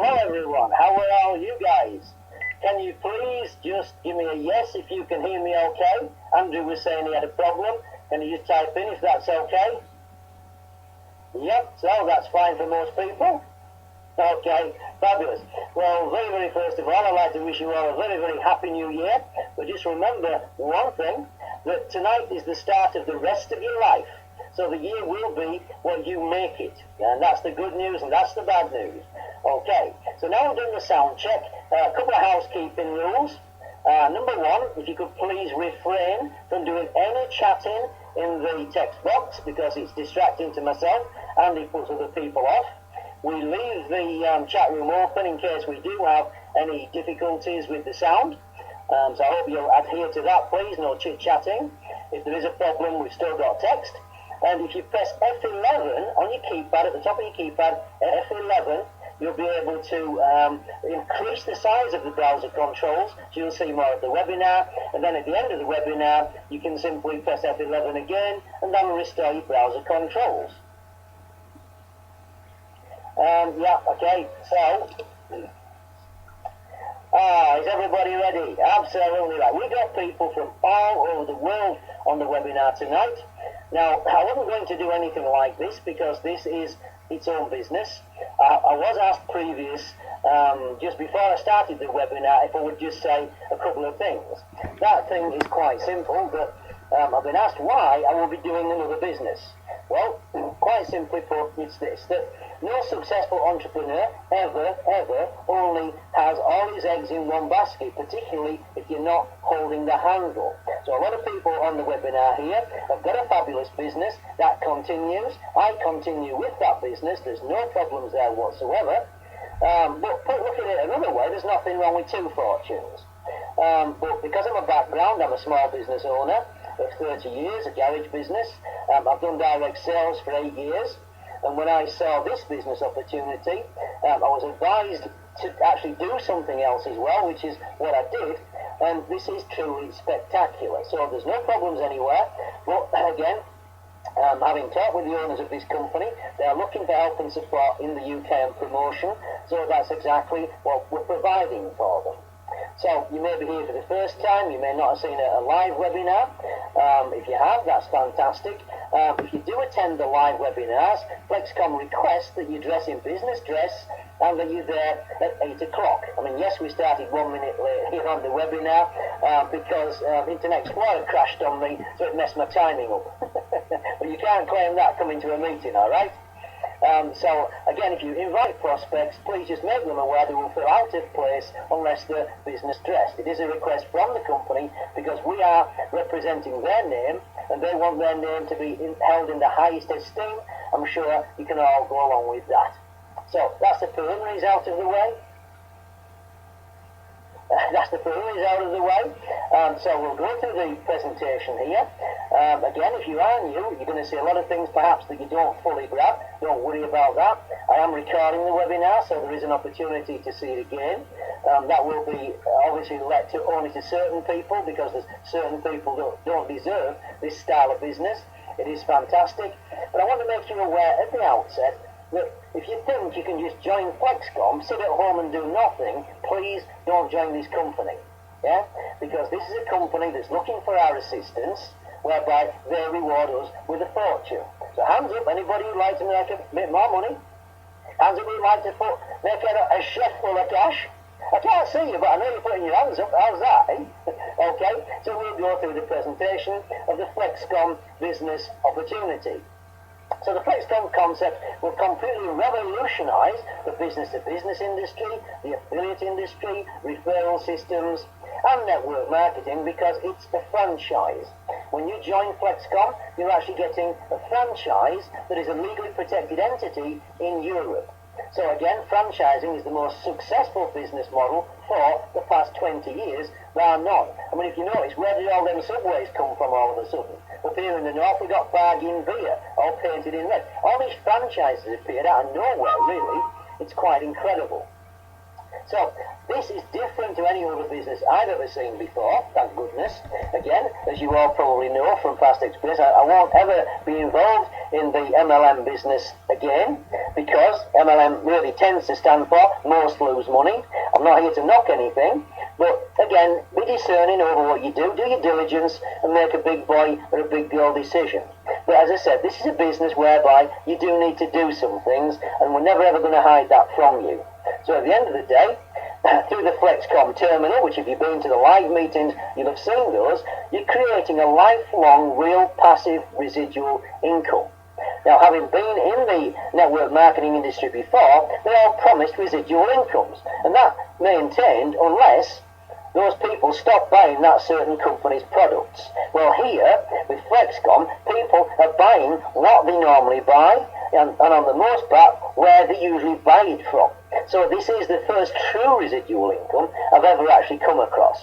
Hello everyone, how are all you guys? Can you please just give me a yes if you can hear me okay? Andrew was saying he had a problem. Can you just type in if that's okay? Yep, so that's fine for most people. Okay, fabulous. Well, very first of all, I'd like to wish you all a very happy new year. But just remember one thing, that tonight is the start of the rest of your life. So the year will be what you make it. And that's the good news and that's the bad news. Okay, so now I'm doing the sound check. A couple of housekeeping rules. Number one, if you could please refrain from doing any chatting in the text box because it's distracting to myself and it puts other people off. We leave the chat room open in case we do have any difficulties with the sound. So I hope you'll adhere to that, please. No chit-chatting. If there is a problem, we've still got text. And if you press F11 on your keypad, at the top of your keypad, F11, you'll be able to increase the size of the browser controls, so you'll see more of the webinar. And then at the end of the webinar, you can simply press F11 again, and that will restore your browser controls. Yeah, okay, so, is everybody ready? Absolutely right. We got people from all over the world on the webinar tonight. Now, I wasn't going to do anything like this because this is its own business. I was asked previous, just before I started the webinar, if I would just say a couple of things. That thing is quite simple, but I've been asked why I will be doing another business. Well, quite simply put, it's this, that no successful entrepreneur ever only has all his eggs in one basket, particularly if you're not holding the handle. So a lot of people on the webinar here have got a fabulous business that continues. I continue with that business. There's no problems there whatsoever. But look at it another way, there's nothing wrong with two fortunes. But because of my background, I'm a small business owner of 30 years, a garage business. I've done direct sales for 8 years. And when I saw this business opportunity, I was advised to actually do something else as well, which is what I did. And this is truly spectacular. So there's no problems anywhere. But again, having talked with the owners of this company, they're looking for help and support in the UK and promotion. So that's exactly what we're providing for them. So you may be here for the first time, you may not have seen a live webinar. If you have, that's fantastic. If you do attend the live webinars, Flexkom requests that you dress in business dress and that you're there at 8 o'clock. I mean, yes, we started 1 minute late here on the webinar because Internet Explorer crashed on me, so it messed my timing up. But you can't claim that coming to a meeting, all right? So, again, if you invite prospects, please just make them aware they will feel out of place unless they're business dressed. It is a request from the company because we are representing their name and they want their name to be held in the highest esteem. I'm sure you can all go along with that. So, that's the preliminaries out of the way. That's the preliminaries out of the way. So we'll go through the presentation here. Again, if you are new, you're going to see a lot of things perhaps that you don't fully grab. Don't worry about that. I am recording the webinar, so there is an opportunity to see it again. That will be obviously let to only to certain people because there's certain people that don't deserve this style of business. It is fantastic. But I want to make you aware at the outset that if you think you can just join Flexkom, sit at home and do nothing, please don't join this company. Yeah? Because this is a company that's looking for our assistance, whereby they reward us with a fortune. So hands up, anybody who'd like to make a bit more money? Hands up who'd like to make a chef full of cash? I can't see you, but I know you're putting your hands up. How's that, eh? Okay, so we'll go through the presentation of the Flexkom business opportunity. So the Flexkom concept will completely revolutionise the business-to-business industry, the affiliate industry, referral systems, and network marketing because it's a franchise. When you join Flexkom, you're actually getting a franchise that is a legally protected entity in Europe. So again, franchising is the most successful business model for the past 20 years, bar none. I mean, if you notice, where did all them subways come from all of a sudden? Up here in the north, we got bargain beer, all painted in red. All these franchises appeared out of nowhere, really. It's quite incredible. So, this is different to any other business I've ever seen before, thank goodness. Again, as you all probably know from past experience, I won't ever be involved in the MLM business again, because MLM really tends to stand for most lose money. I'm not here to knock anything, but again, be discerning over what you do your diligence, and make a big boy or a big girl decision. But as I said, this is a business whereby you do need to do some things, and we're never ever going to hide that from you. So at the end of the day, through the Flexkom terminal, which if you've been to the live meetings, you'll have seen those, you're creating a lifelong, real passive residual income. Now, having been in the network marketing industry before, they all promised residual incomes, and that maintained unless those people stop buying that certain company's products. Well, here, with Flexkom, people are buying what they normally buy, and on the most part, where they usually buy it from. So this is the first true residual income I've ever actually come across.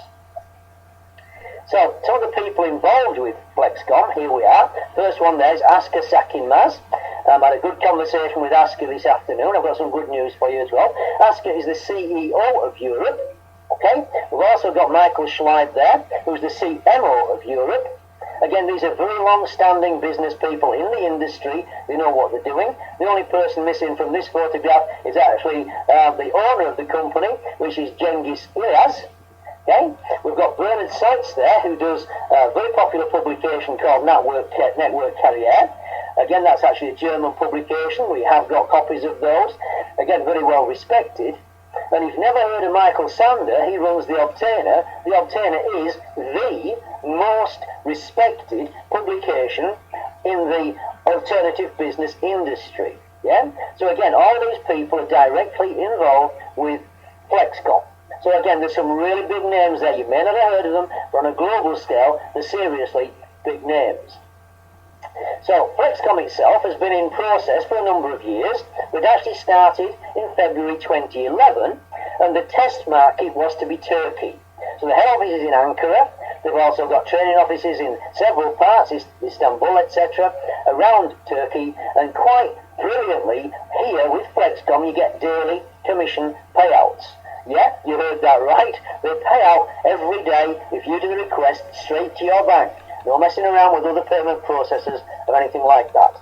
So, some of the people involved with Flexkom, here we are. First one there is Asker Sakinmaz. I had a good conversation with Asker this afternoon. I've got some good news for you as well. Asker is the CEO of Europe. Okay, we've also got Michael Schleib there, who's the CMO of Europe. Again, these are very long-standing business people in the industry. They know what they're doing. The only person missing from this photograph is actually the owner of the company, which is Cengiz Ilyas. Okay, we've got Bernard Seitz there, who does a very popular publication called Network Carrier. Again, that's actually a German publication. We have got copies of those. Again, very well respected. And if you've never heard of Michael Sander, he runs The Obtainer. The Obtainer is the most respected publication in the alternative business industry. Yeah? So again, all these people are directly involved with Flexkom. So again, there's some really big names there. You may not have heard of them, but on a global scale, they're seriously big names. So Flexkom itself has been in process for a number of years. It actually started in February 2011, and the test market was to be Turkey. So the head office is in Ankara. They've also got training offices in several parts, Istanbul, etc., around Turkey, and quite brilliantly, here with Flexkom, you get daily commission payouts. Yeah, you heard that right. They pay out every day if you do the request straight to your bank. No messing around with other payment processors or anything like that.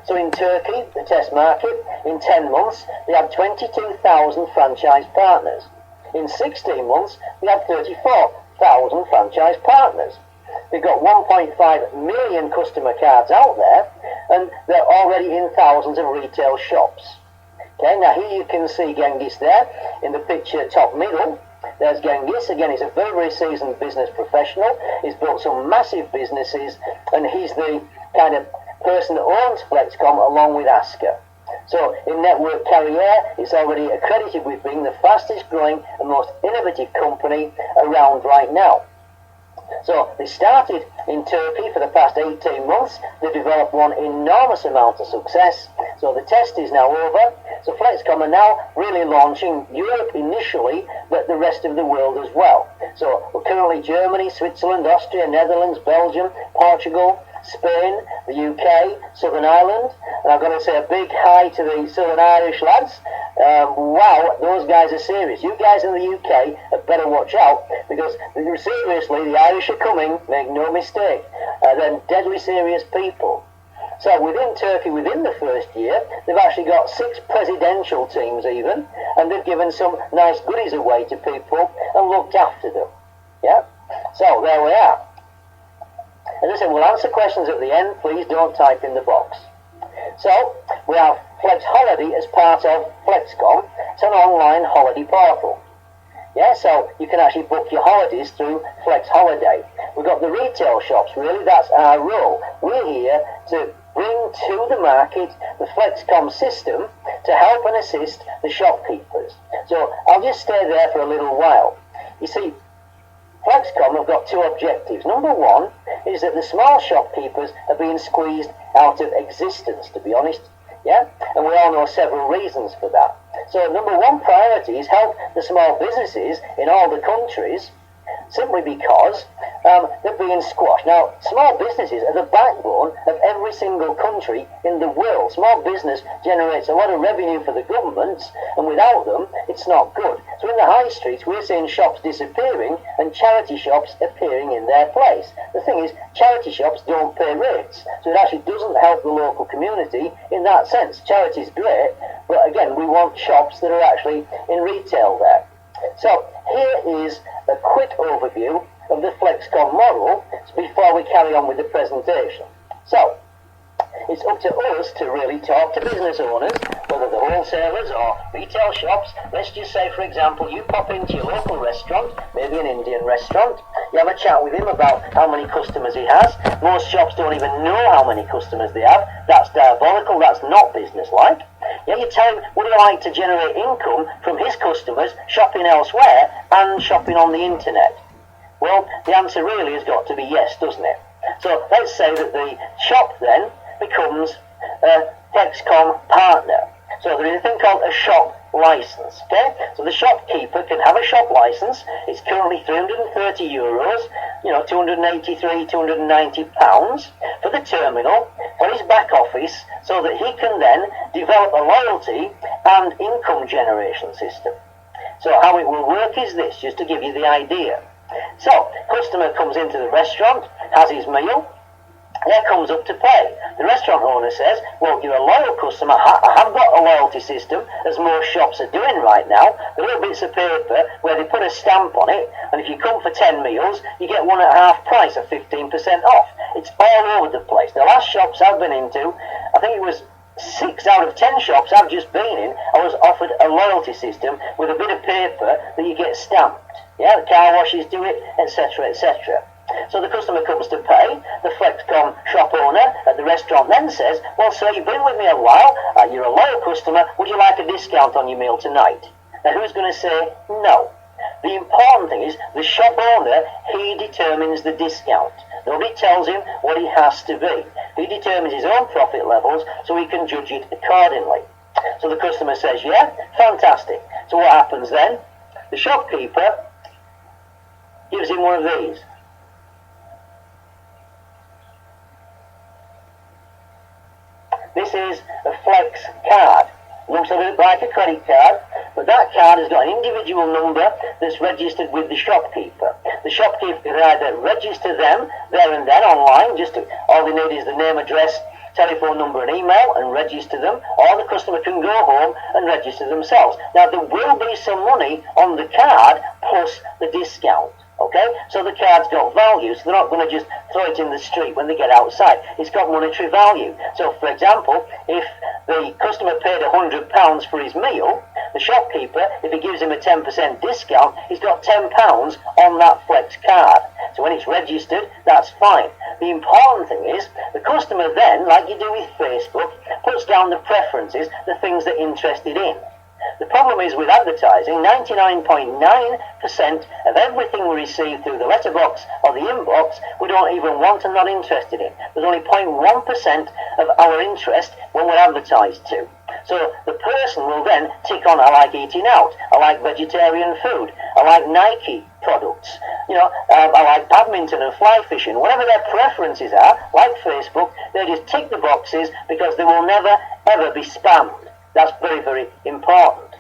So in Turkey, the test market, in 10 months, they had 22,000 franchise partners. In 16 months, they had 34,000 franchise partners. They've got 1.5 million customer cards out there, and they're already in thousands of retail shops. Okay, now here you can see Cengiz there in the picture top middle. There's Cengiz. Again, he's a very, very seasoned business professional. He's built some massive businesses, and he's the kind of person that owns Flexkom along with Asker. So in Network Carrier, it's already accredited with being the fastest growing and most innovative company around right now. So they started in Turkey for the past 18 months. They've developed one enormous amount of success. So the test is now over. So Flexkom are now really launching Europe initially, but the rest of the world as well. So we're currently Germany, Switzerland, Austria, Netherlands, Belgium, Portugal, Spain, the UK, Southern Ireland. And I've got to say a big hi to the Southern Irish lads. Wow, those guys are serious. You guys in the UK had better watch out, because seriously, the Irish are coming, make no mistake. They're deadly serious people. So within Turkey, within the first year, they've actually got 6 presidential teams even, and they've given some nice goodies away to people and looked after them. Yeah? So there we are. As I said, we'll answer questions at the end. Please don't type in the box. So we have Flex Holiday as part of Flexkom. It's an online holiday portal. Yeah, so you can actually book your holidays through Flex Holiday. We've got the retail shops, really, that's our role. We're here to bring to the market the Flexkom system to help and assist the shopkeepers. So I'll just stay there for a little while. You see, Flexkom have got 2 objectives. Number 1 is that the small shopkeepers are being squeezed out of existence, to be honest. Yeah? And we all know several reasons for that. So number 1 priority is help the small businesses in all the countries simply because they're being squashed. Now, small businesses are the backbone of every single country in the world. Small business generates a lot of revenue for the governments, and without them, it's not good. So in the high streets, we're seeing shops disappearing and charity shops appearing in their place. The thing is, charity shops don't pay rates, so it actually doesn't help the local community in that sense. Charity's great, but again, we want shops that are actually in retail there. So here is a quick overview of the Flexkom model before we carry on with the presentation. So it's up to us to really talk to business owners, whether they're wholesalers or retail shops. Let's just say, for example, you pop into your local restaurant, maybe an Indian restaurant, you have a chat with him about how many customers he has. Most shops don't even know how many customers they have. That's diabolical, that's not business-like. Yeah, you tell him, would he like to generate income from his customers shopping elsewhere and shopping on the internet? Well, the answer really has got to be yes, doesn't it? So let's say that the shop then becomes a Flexkom partner. So there is a thing called a shop license, okay? So the shopkeeper can have a shop license. It's currently €330, 283, 290 pounds for the terminal, for his back office, so that he can then develop a loyalty and income generation system. So how it will work is this, just to give you the idea. So, customer comes into the restaurant, has his meal, there comes up to pay. The restaurant owner says, well, you're a loyal customer, I have got a loyalty system, as most shops are doing right now. The little bits of paper where they put a stamp on it, and if you come for 10 meals, you get one at half price of 15% off. It's all over the place. The last shops I've been into, I think it was 6 out of 10 shops I've just been in, I was offered a loyalty system with a bit of paper that you get stamped. Yeah, the car washes do it, etc., etc. So the customer comes to pay. The Flexkom shop owner at the restaurant then says, well, sir, you've been with me a while, you're a loyal customer, would you like a discount on your meal tonight? Now, who's going to say no? The important thing is the shop owner, he determines the discount. Nobody tells him what he has to be. He determines his own profit levels so he can judge it accordingly. So the customer says, yeah, fantastic. So what happens then? The shopkeeper gives him one of these. This is a Flex card. Looks a bit like a credit card, but that card has got an individual number that's registered with the shopkeeper. The shopkeeper can either register them there and then online, all they need is the name, address, telephone number and email, and register them, or the customer can go home and register themselves. Now, there will be some money on the card plus the discount. Okay, so the card's got value, so they're not going to just throw it in the street when they get outside. It's got monetary value. So, for example, if the customer paid £100 for his meal, the shopkeeper, if he gives him a 10% discount, he's got £10 on that Flex card. So when it's registered, that's fine. The important thing is, the customer then, like you do with Facebook, puts down the preferences, the things they're interested in. The problem is with advertising, 99.9% of everything we receive through the letterbox or the inbox, we don't even want and not interested in. There's only 0.1% of our interest when we're advertised to. So the person will then tick on, I like eating out, I like vegetarian food, I like Nike products, I like badminton and fly fishing. Whatever their preferences are, like Facebook, they just tick the boxes because they will never, ever be spammed. That's very, very important.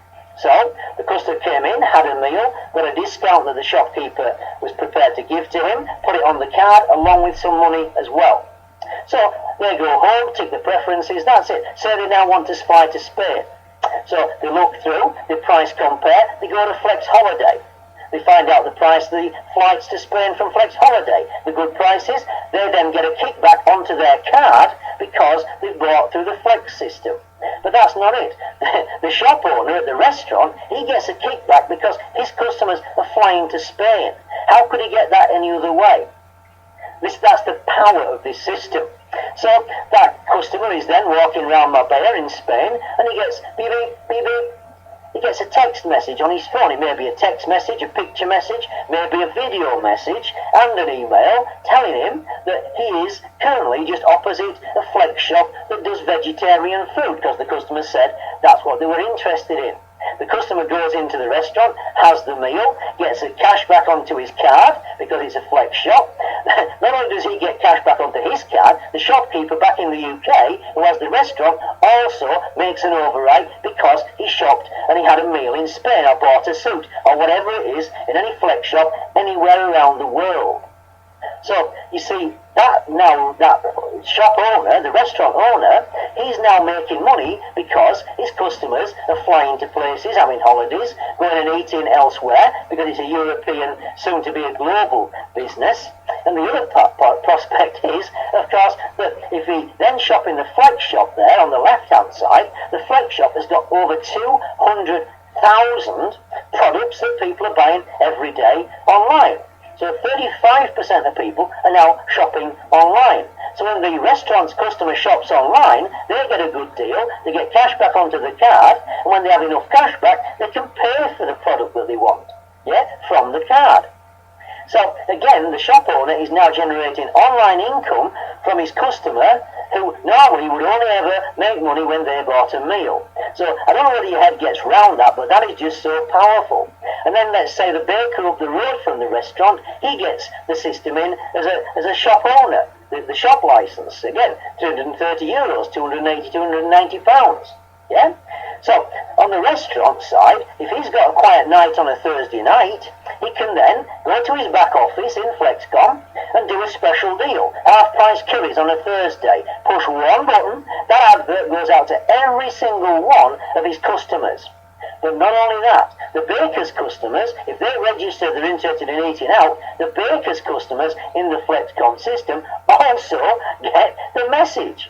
So, the customer came in, had a meal, got a discount that the shopkeeper was prepared to give to him, put it on the card, along with some money as well. So, they go home, tick the preferences, that's it. Say they now want to fly to Spain. So, they look through, they price compare, they go to Flex Holiday. They find out the price of the flights to Spain from Flex Holiday. The good prices, they then get a kickback onto their card because they bought through the Flex system. But that's not it. The shop owner at the restaurant, he gets a kickback because his customers are flying to Spain. How could he get that any other way? That's the power of this system. So that customer is then walking around Marbella in Spain, and he gets beep, beep, beep, beep. He gets a text message on his phone. It may be a text message, a picture message, maybe a video message, and an email telling him that he is currently just opposite a Flex shop that does vegetarian food, because the customer said that's what they were interested in. The customer goes into the restaurant, has the meal, gets the cash back onto his card because it's a Flex shop. Not only does he get cash back onto his card, the shopkeeper back in the UK, who has the restaurant, also makes an override because he shopped and he had a meal in Spain or bought a suit or whatever it is in any Flex shop anywhere around the world. So, you see, that shop owner, the restaurant owner, he's now making money because his customers are flying to places, having holidays, going and eating elsewhere, because it's a European, soon to be a global business. And the other prospect is, of course, that if he then shop in the Flex shop there on the left-hand side, the Flex shop has got over 200,000 products that people are buying every day online. So 35% of people are now shopping online. So when the restaurant's customer shops online, they get a good deal, they get cash back onto the card, and when they have enough cash back, they can pay for the product that they want, from the card. So again, the shop owner is now generating online income from his customer, who normally would only ever make money when they bought a meal. So I don't know whether your head gets round that, but that is just so powerful. And then let's say the baker up the road from the restaurant, he gets the system in as a shop owner, the shop license. Again, €230, 280, £290. Yeah? So, on the restaurant side, if he's got a quiet night on a Thursday night, he can then go to his back office in Flexkom and do a special deal. Half-price curries on a Thursday. Push one button, that advert goes out to every single one of his customers. But not only that, the baker's customers, if they register they're interested in eating out, the baker's customers in the Flexkom system also get the message.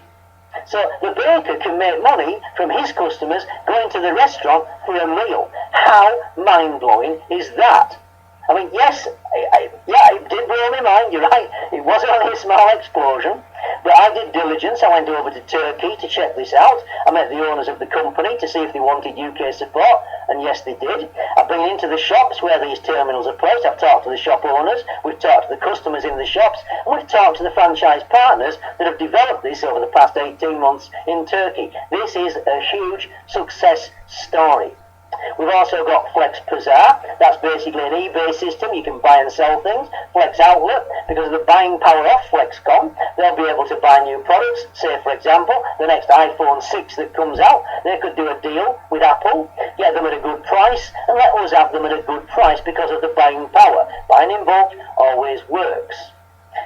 So the baker can make money from his customers going to the restaurant for a meal. How mind-blowing is that? I mean, yes, it did blow my mind, you're right. It wasn't only a small explosion, but I did diligence. I went over to Turkey to check this out. I met the owners of the company to see if they wanted UK support, and yes, they did. I've been into the shops where these terminals are placed. I've talked to the shop owners, we've talked to the customers in the shops, and we've talked to the franchise partners that have developed this over the past 18 months in Turkey. This is a huge success story. We've also got Flex Bazaar. That's basically an eBay system. You can buy and sell things. Flex Outlet, because of the buying power of Flexkom, they'll be able to buy new products. Say, for example, the next iPhone 6 that comes out, they could do a deal with Apple, get them at a good price, and let us have them at a good price because of the buying power. Buying in bulk always works.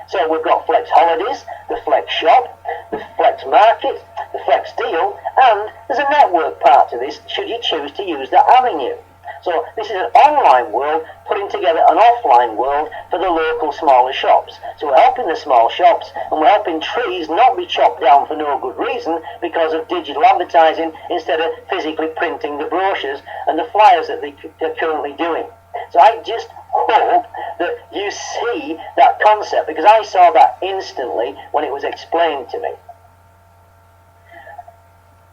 So we've got Flex Holidays, the Flex Shop, the Flex Market, the Flex Deal, and there's a network part to this should you choose to use that avenue. So this is an online world putting together an offline world for the local smaller shops. So we're helping the small shops, and we're helping trees not be chopped down for no good reason because of digital advertising instead of physically printing the brochures and the flyers that they're currently doing. So I just hope that you see that concept, because I saw that instantly when it was explained to me.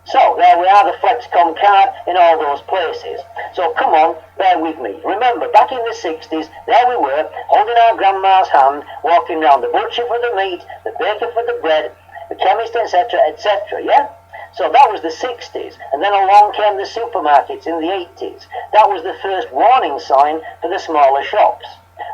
So there we are, the Flexkom card in all those places. So come on, bear with me. Remember, back in the 60s, there we were, holding our grandma's hand, walking round the butcher for the meat, the baker for the bread, the chemist, etc., etc., yeah? So that was the 60s, and then along came the supermarkets in the 80s. That was the first warning sign for the smaller shops.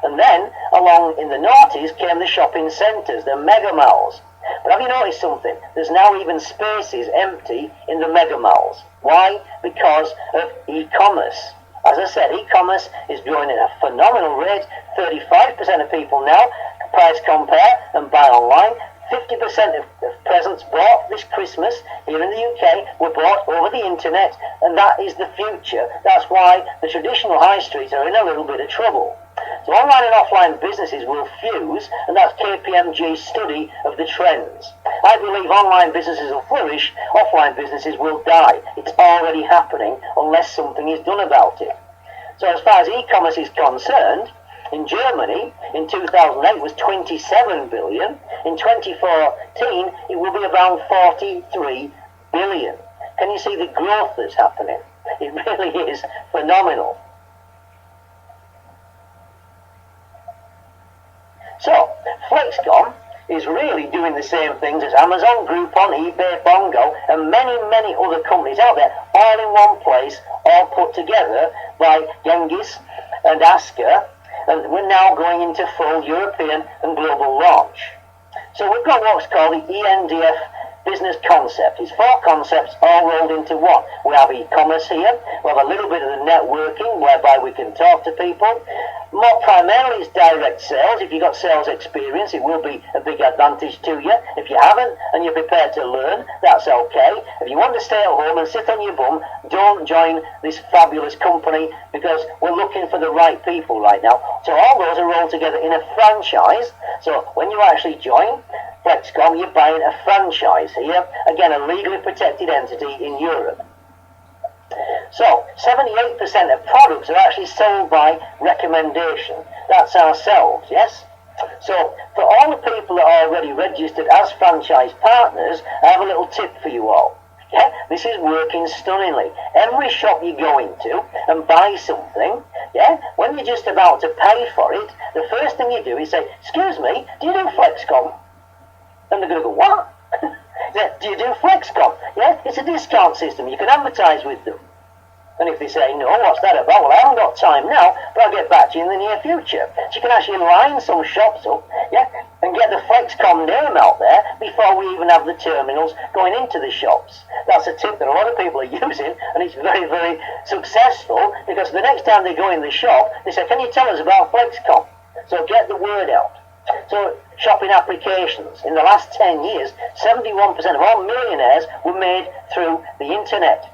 And then, along in the noughties, came the shopping centres, the mega malls. But have you noticed something? There's now even spaces empty in the mega malls. Why? Because of e-commerce. As I said, e-commerce is growing at a phenomenal rate. 35% of people now price compare and buy online. 50% of presents bought this Christmas here in the UK were bought over the internet, and that is the future. That's why the traditional high streets are in a little bit of trouble. So online and offline businesses will fuse, and that's KPMG's study of the trends. I believe online businesses will flourish, offline businesses will die. It's already happening unless something is done about it. So as far as e-commerce is concerned, in Germany, in 2008, was 27 billion. In 2014, it will be around 43 billion. Can you see the growth that's happening? It really is phenomenal. So, Flexkom is really doing the same things as Amazon, Groupon, eBay, Bongo, and many, many other companies out there, all in one place, all put together by Genghis and Asker, and we're now going into full European and global launch. So we've got what's called the ENDF business concept. It's 4 concepts all rolled into one. We have e-commerce here, we have a little bit of the networking whereby we can talk to people. More primarily it's direct sales. If you've got sales experience, it will be a big advantage to you. If you haven't and you're prepared to learn, that's okay. If you want to stay at home and sit on your bum, don't join this fabulous company, because we're looking for the right people right now. So all those are rolled together in a franchise. So when you actually join Flexkom, you're buying a franchise here, again a legally protected entity in Europe. So 78% of products are actually sold by recommendation. That's ourselves, yes? So for all the people that are already registered as franchise partners, I have a little tip for you all. Okay? This is working stunningly. Every shop you go into and buy something, yeah, when you're just about to pay for it, the first thing you do is say, "Excuse me, do you do Flexkom?" And they're going to go, "What?" Do you do Flexkom? Yeah, it's a discount system. You can advertise with them. And if they say, "No, what's that about?" "Well, I haven't got time now, but I'll get back to you in the near future." So you can actually line some shops up, yeah, and get the Flexkom name out there before we even have the terminals going into the shops. That's a tip that a lot of people are using, and it's very, very successful, because the next time they go in the shop, they say, "Can you tell us about Flexkom?" So get the word out. So shopping applications. In the last 10 years, 71% of all millionaires were made through the internet.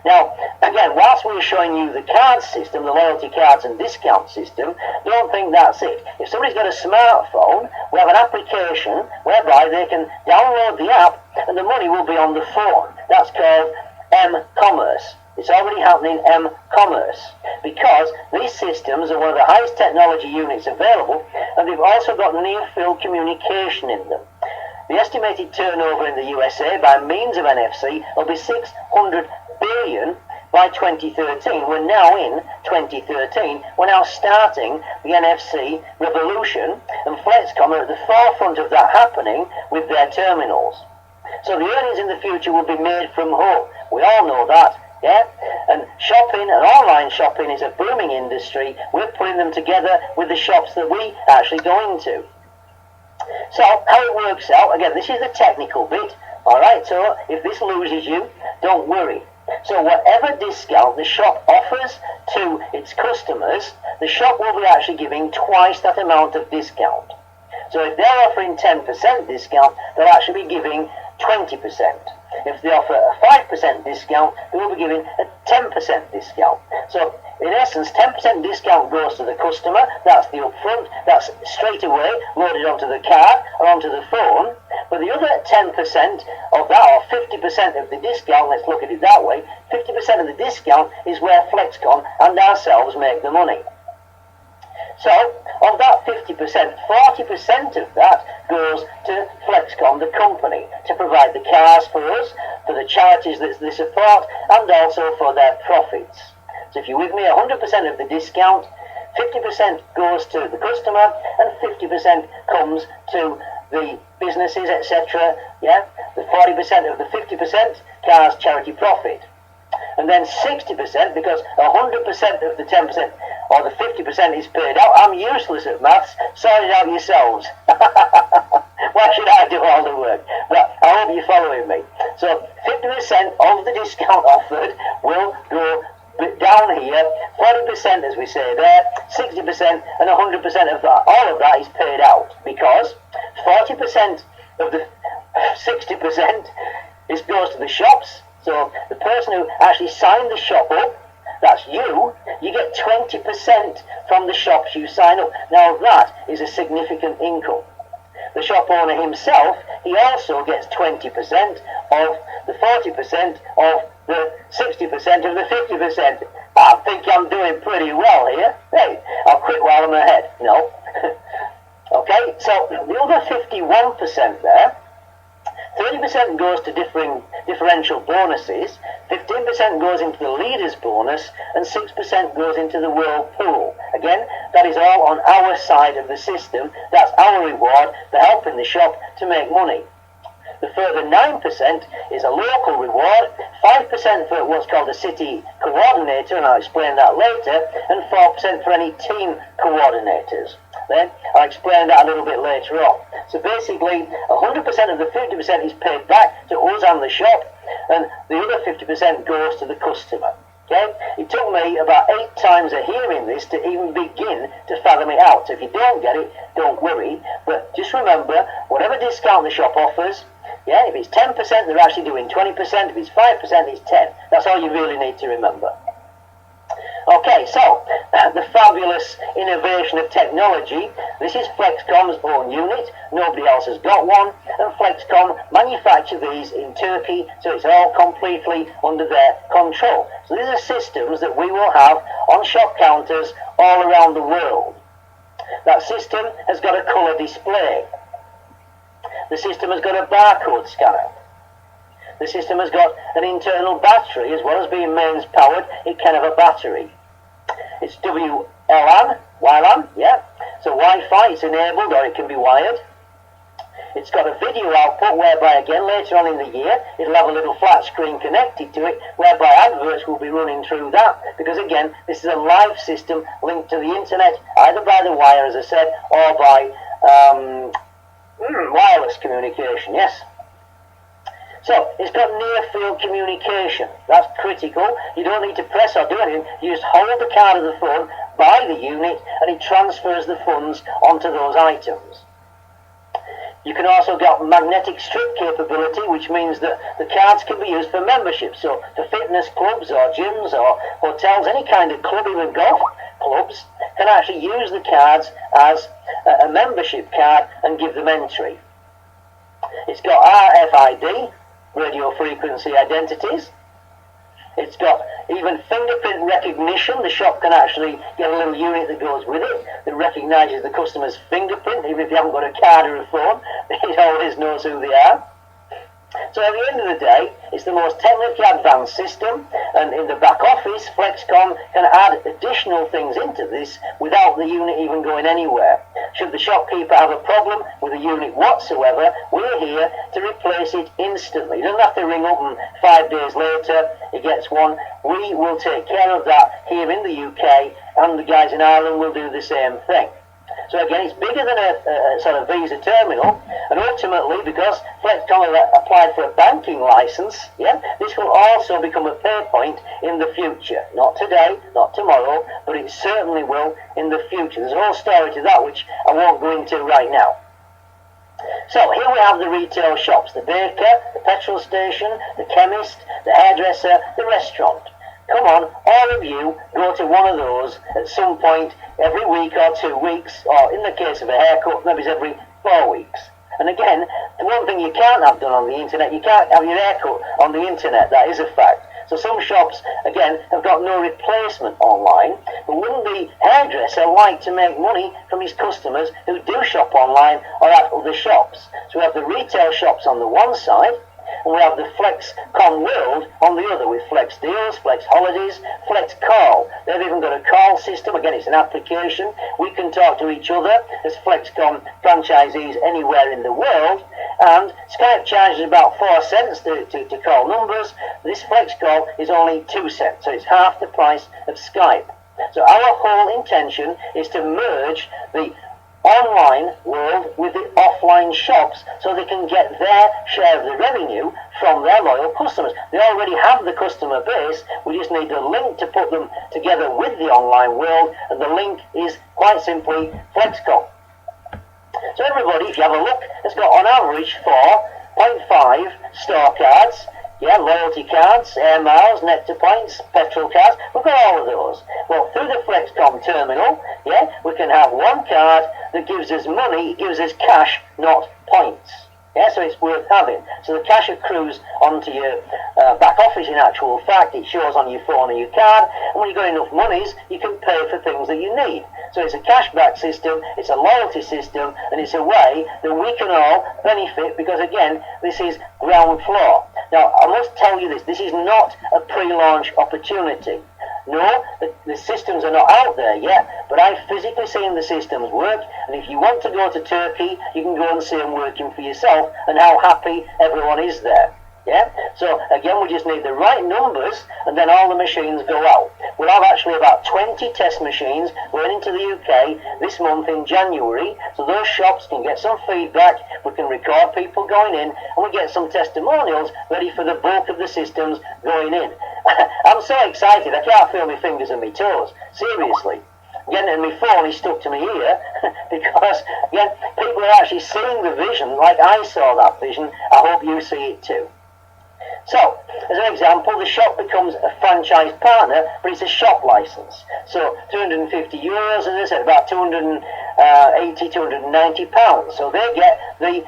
Now, again, whilst we're showing you the card system, the loyalty cards and discount system, don't think that's it. If somebody's got a smartphone, we have an application whereby they can download the app and the money will be on the phone. That's called M-Commerce. It's already happening M-Commerce, because these systems are one of the highest technology units available, and they've also got near-field communication in them. The estimated turnover in the USA by means of NFC will be 600 billion by 2013. We're now in 2013. We're now starting the NFC revolution, and Flexkom are at the forefront of that happening with their terminals. So the earnings in the future will be made from home. We all know that. Yeah, and shopping and online shopping is a booming industry. We're putting them together with the shops that we actually go into. So how it works out, again, this is the technical bit. Alright, so if this loses you, don't worry. So whatever discount the shop offers to its customers, the shop will be actually giving twice that amount of discount. So if they're offering 10% discount, they'll actually be giving 20%. If they offer a 5% discount, they will be giving a 10% discount. So in essence, 10% discount goes to the customer. That's the upfront. That's straight away loaded onto the card or onto the phone. But the other 10% of that, or 50% of the discount, let's look at it that way, 50% of the discount is where Flexkom and ourselves make the money. So, of that 50%, 40% of that goes to Flexkom, the company, to provide the cars for us, for the charities that they support, and also for their profits. So if you're with me, 100% of the discount, 50% goes to the customer, and 50% comes to the businesses, etc. Yeah, the 40% of the 50% cars charity profit. And then 60%, because 100% of the 10% or the 50% is paid out. I'm useless at maths. Sort it out yourselves. Why should I do all the work? But I hope you're following me. So 50% of the discount offered will go down here. 40%, as we say there, 60%, and 100% of that. All of that is paid out, because 40% of the 60% goes to the shops. So the person who actually signed the shop up, that's you get 20% from the shops you sign up. Now that is a significant income. The shop owner himself, he also gets 20% of the 40% of the 60% of the 50%. I think I'm doing pretty well here. Hey, I'll quit while I'm ahead, you know. Okay, so the other 51% there, 30% goes to differential bonuses, 15% goes into the leaders bonus, and 6% goes into the world pool. Again, that is all on our side of the system. That's our reward for helping the shop to make money. The further 9% is a local reward, 5% for what's called a city coordinator, and I'll explain that later, and 4% for any team coordinators. Then I'll explain that a little bit later on. So basically, 100% of the 50% is paid back to us and the shop, and the other 50% goes to the customer. Okay? It took me about 8 times of hearing this to even begin to fathom it out. So if you don't get it, don't worry. But just remember, whatever discount the shop offers, yeah, if it's 10%, they're actually doing 20%. If it's 5%, it's 10. That's all you really need to remember. Okay, so the fabulous innovation of technology. This is Flexkom's own unit. Nobody else has got one. And Flexkom manufacture these in Turkey, so it's all completely under their control. So these are systems that we will have on shop counters all around the world. That system has got a colour display. The system has got a barcode scanner. The system has got an internal battery, as well as being mains powered, it can have a battery. It's WLAN, yeah. So Wi-Fi, it's enabled, or it can be wired. It's got a video output, whereby again later on in the year it'll have a little flat screen connected to it, whereby adverts will be running through that, because again this is a live system linked to the internet, either by the wire, as I said, or by wireless communication. Yes. So it's got near field communication. That's critical. You don't need to press or do anything. You just hold the card of the phone by the unit and it transfers the funds onto those items. You can also get magnetic strip capability, which means that the cards can be used for membership. So for fitness clubs or gyms or hotels, any kind of club, even golf clubs, can actually use the cards as a membership card and give them entry. It's got RFID, radio frequency identities. It's got even fingerprint recognition. The shop can actually get a little unit that goes with it that recognises the customer's fingerprint. Even if you haven't got a card or a phone, it always knows who they are. So at the end of the day, it's the most technically advanced system, and in the back office, Flexkom can add additional things into this without the unit even going anywhere. Should the shopkeeper have a problem with a unit whatsoever, we're here to replace it instantly. He doesn't have to ring up and 5 days later he gets one. We will take care of that here in the UK, and the guys in Ireland will do the same thing. So again, it's bigger than a sort of Visa terminal, and ultimately, because Flexkom have applied for a banking license, yeah, this will also become a pay point in the future. Not today, not tomorrow, but it certainly will in the future. There's a whole story to that which I won't go into right now. So here we have the retail shops: the baker, the petrol station, the chemist, the hairdresser, the restaurant. Come on, all of you go to one of those at some point every week or 2 weeks, or in the case of a haircut, maybe it's every 4 weeks. And again, the one thing you can't have done on the internet, you can't have your haircut on the internet, that is a fact. So some shops, again, have got no replacement online, but wouldn't the hairdresser like to make money from his customers who do shop online or at other shops? So we have the retail shops on the one side, and we have the Flexkom world on the other, with Flex Deals, Flex Holidays, Flex Call. They've even got a call system. Again, it's an application. We can talk to each other as Flexkom franchisees anywhere in the world. And Skype charges about 4 cents to call numbers. This Flex Call is only 2 cents, so it's half the price of Skype. So our whole intention is to merge the online world with the offline shops so they can get their share of the revenue from their loyal customers. They already have the customer base, we just need a link to put them together with the online world, and the link is quite simply Flexkom. So everybody, if you have a look, has got on average 4.5 store cards. Yeah, loyalty cards, air miles, nectar points, petrol cards, we've got all of those. Well, through the Flexkom terminal, yeah, we can have one card that gives us money, it gives us cash, not points. Yeah, so it's worth having. So the cash accrues onto your back office in actual fact. It shows on your phone or your card. And when you've got enough monies, you can pay for things that you need. So it's a cashback system, it's a loyalty system, and it's a way that we can all benefit because, again, this is ground floor. Now, I must tell you this is not a pre-launch opportunity. No, the systems are not out there yet, but I've physically seen the systems work, and if you want to go to Turkey, you can go and see them working for yourself and how happy everyone is there. Yeah? So, again, we just need the right numbers, and then all the machines go out. We'll have actually about 20 test machines going into the UK this month in January, so those shops can get some feedback, we can record people going in, and we get some testimonials ready for the bulk of the systems going in. I'm so excited, I can't feel my fingers and my toes. Seriously. Again, and my phone is stuck to my ear because, again, people are actually seeing the vision like I saw that vision. I hope you see it too. So, as an example, the shop becomes a franchise partner, but it's a shop license. So, €250, as I said, about £280, £290. So they get the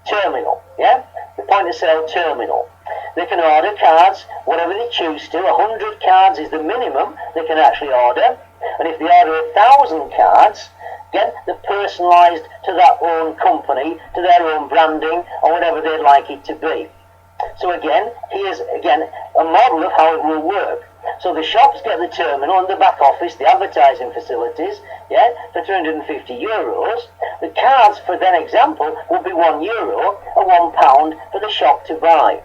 terminal, yeah? The point of sale terminal. They can order cards, whatever they choose to. 100 cards is the minimum they can actually order. And if they order 1,000 cards, again, they're personalised to that own company, to their own branding, or whatever they'd like it to be. So again, here's again a model of how it will work. So the shops get the terminal and the back office, the advertising facilities, yeah, for €350. The cards, for that example, would be €1 or £1 for the shop to buy.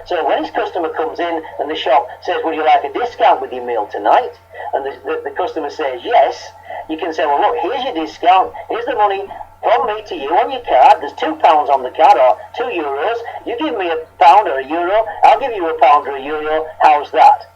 So when his customer comes in and the shop says, would you like a discount with your meal tonight? And the customer says yes, you can say, well look, here's your discount, here's the money from me to you on your card, there's £2 on the card or €2, you give me £1 or €1, I'll give you £1 or €1, how's that?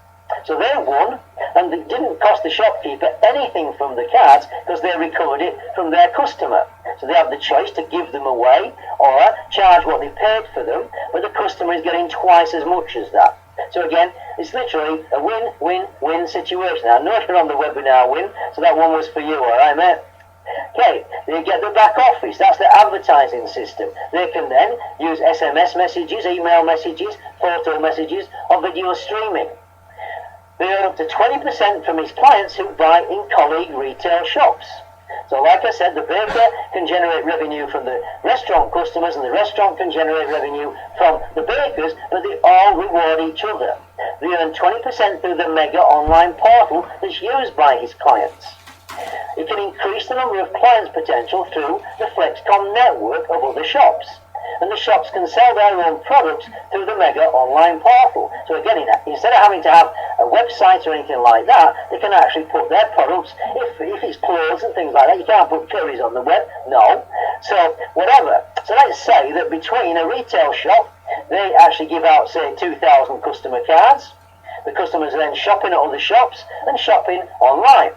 So they won, and it didn't cost the shopkeeper anything from the cards because they recovered it from their customer. So they have the choice to give them away or charge what they paid for them, but the customer is getting twice as much as that. So again, it's literally a win-win-win situation. I know you're on the webinar win, so that one was for you, alright mate? Okay, they get the back office, that's the advertising system. They can then use SMS messages, email messages, photo messages, or video streaming. They earn up to 20% from his clients who buy in colleague retail shops. So like I said, the baker can generate revenue from the restaurant customers and the restaurant can generate revenue from the bakers, but they all reward each other. They earn 20% through the mega online portal that's used by his clients. It can increase the number of clients potential through the Flexkom network of other shops. And the shops can sell their own products through the mega online portal. So again, instead of having to have a website or anything like that, they can actually put their products, if it's clothes and things like that, you can't put curries on the web, no. So whatever. So let's say that between a retail shop, they actually give out, say, 2,000 customer cards. The customers are then shopping at other shops and shopping online.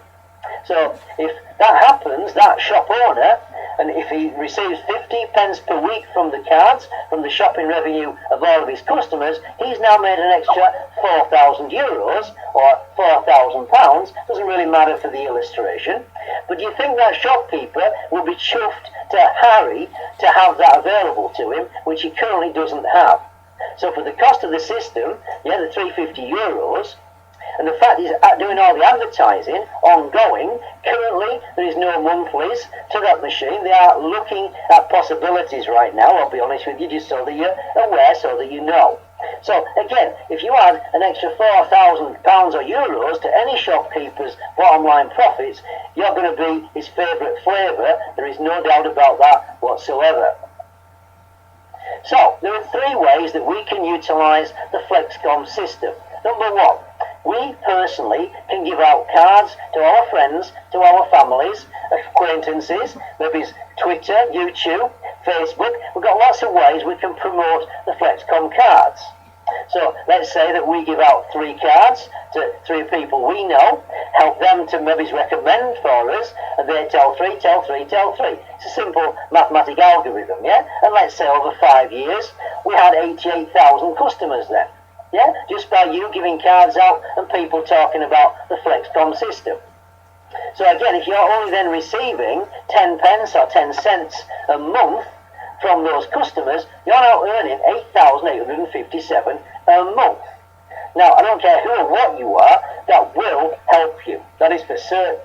So if that happens, that shop owner, and if he receives 50 pence per week from the cards, from the shopping revenue of all of his customers, he's now made an extra €4,000 or £4,000. Doesn't really matter for the illustration. But do you think that shopkeeper will be chuffed to Harry to have that available to him, which he currently doesn't have? So for the cost of the system, yeah, the €350, and the fact is doing all the advertising ongoing, currently there is no monthlies to that machine. They are looking at possibilities right now, I'll be honest with you, just so that you're aware, so that you know. So again, if you add an extra £4,000 or euros to any shopkeeper's bottom line profits, you're going to be his favourite flavour. There is no doubt about that whatsoever. So there are three ways that we can utilise the Flexkom system. Number one, we personally can give out cards to our friends, to our families, acquaintances, maybe it's Twitter, YouTube, Facebook. We've got lots of ways we can promote the Flexkom cards. So let's say that we give out 3 cards to 3 people we know, help them to maybe recommend for us, and they tell 3, tell 3, tell 3. It's a simple mathematical algorithm, yeah? And let's say over 5 years, we had 88,000 customers then. Yeah, just by you giving cards out and people talking about the Flexkom system. So again, if you're only then receiving 10 pence or 10 cents a month, from those customers, you're now earning 8,857 a month. Now, I don't care who or what you are, that will help you. That is for certain.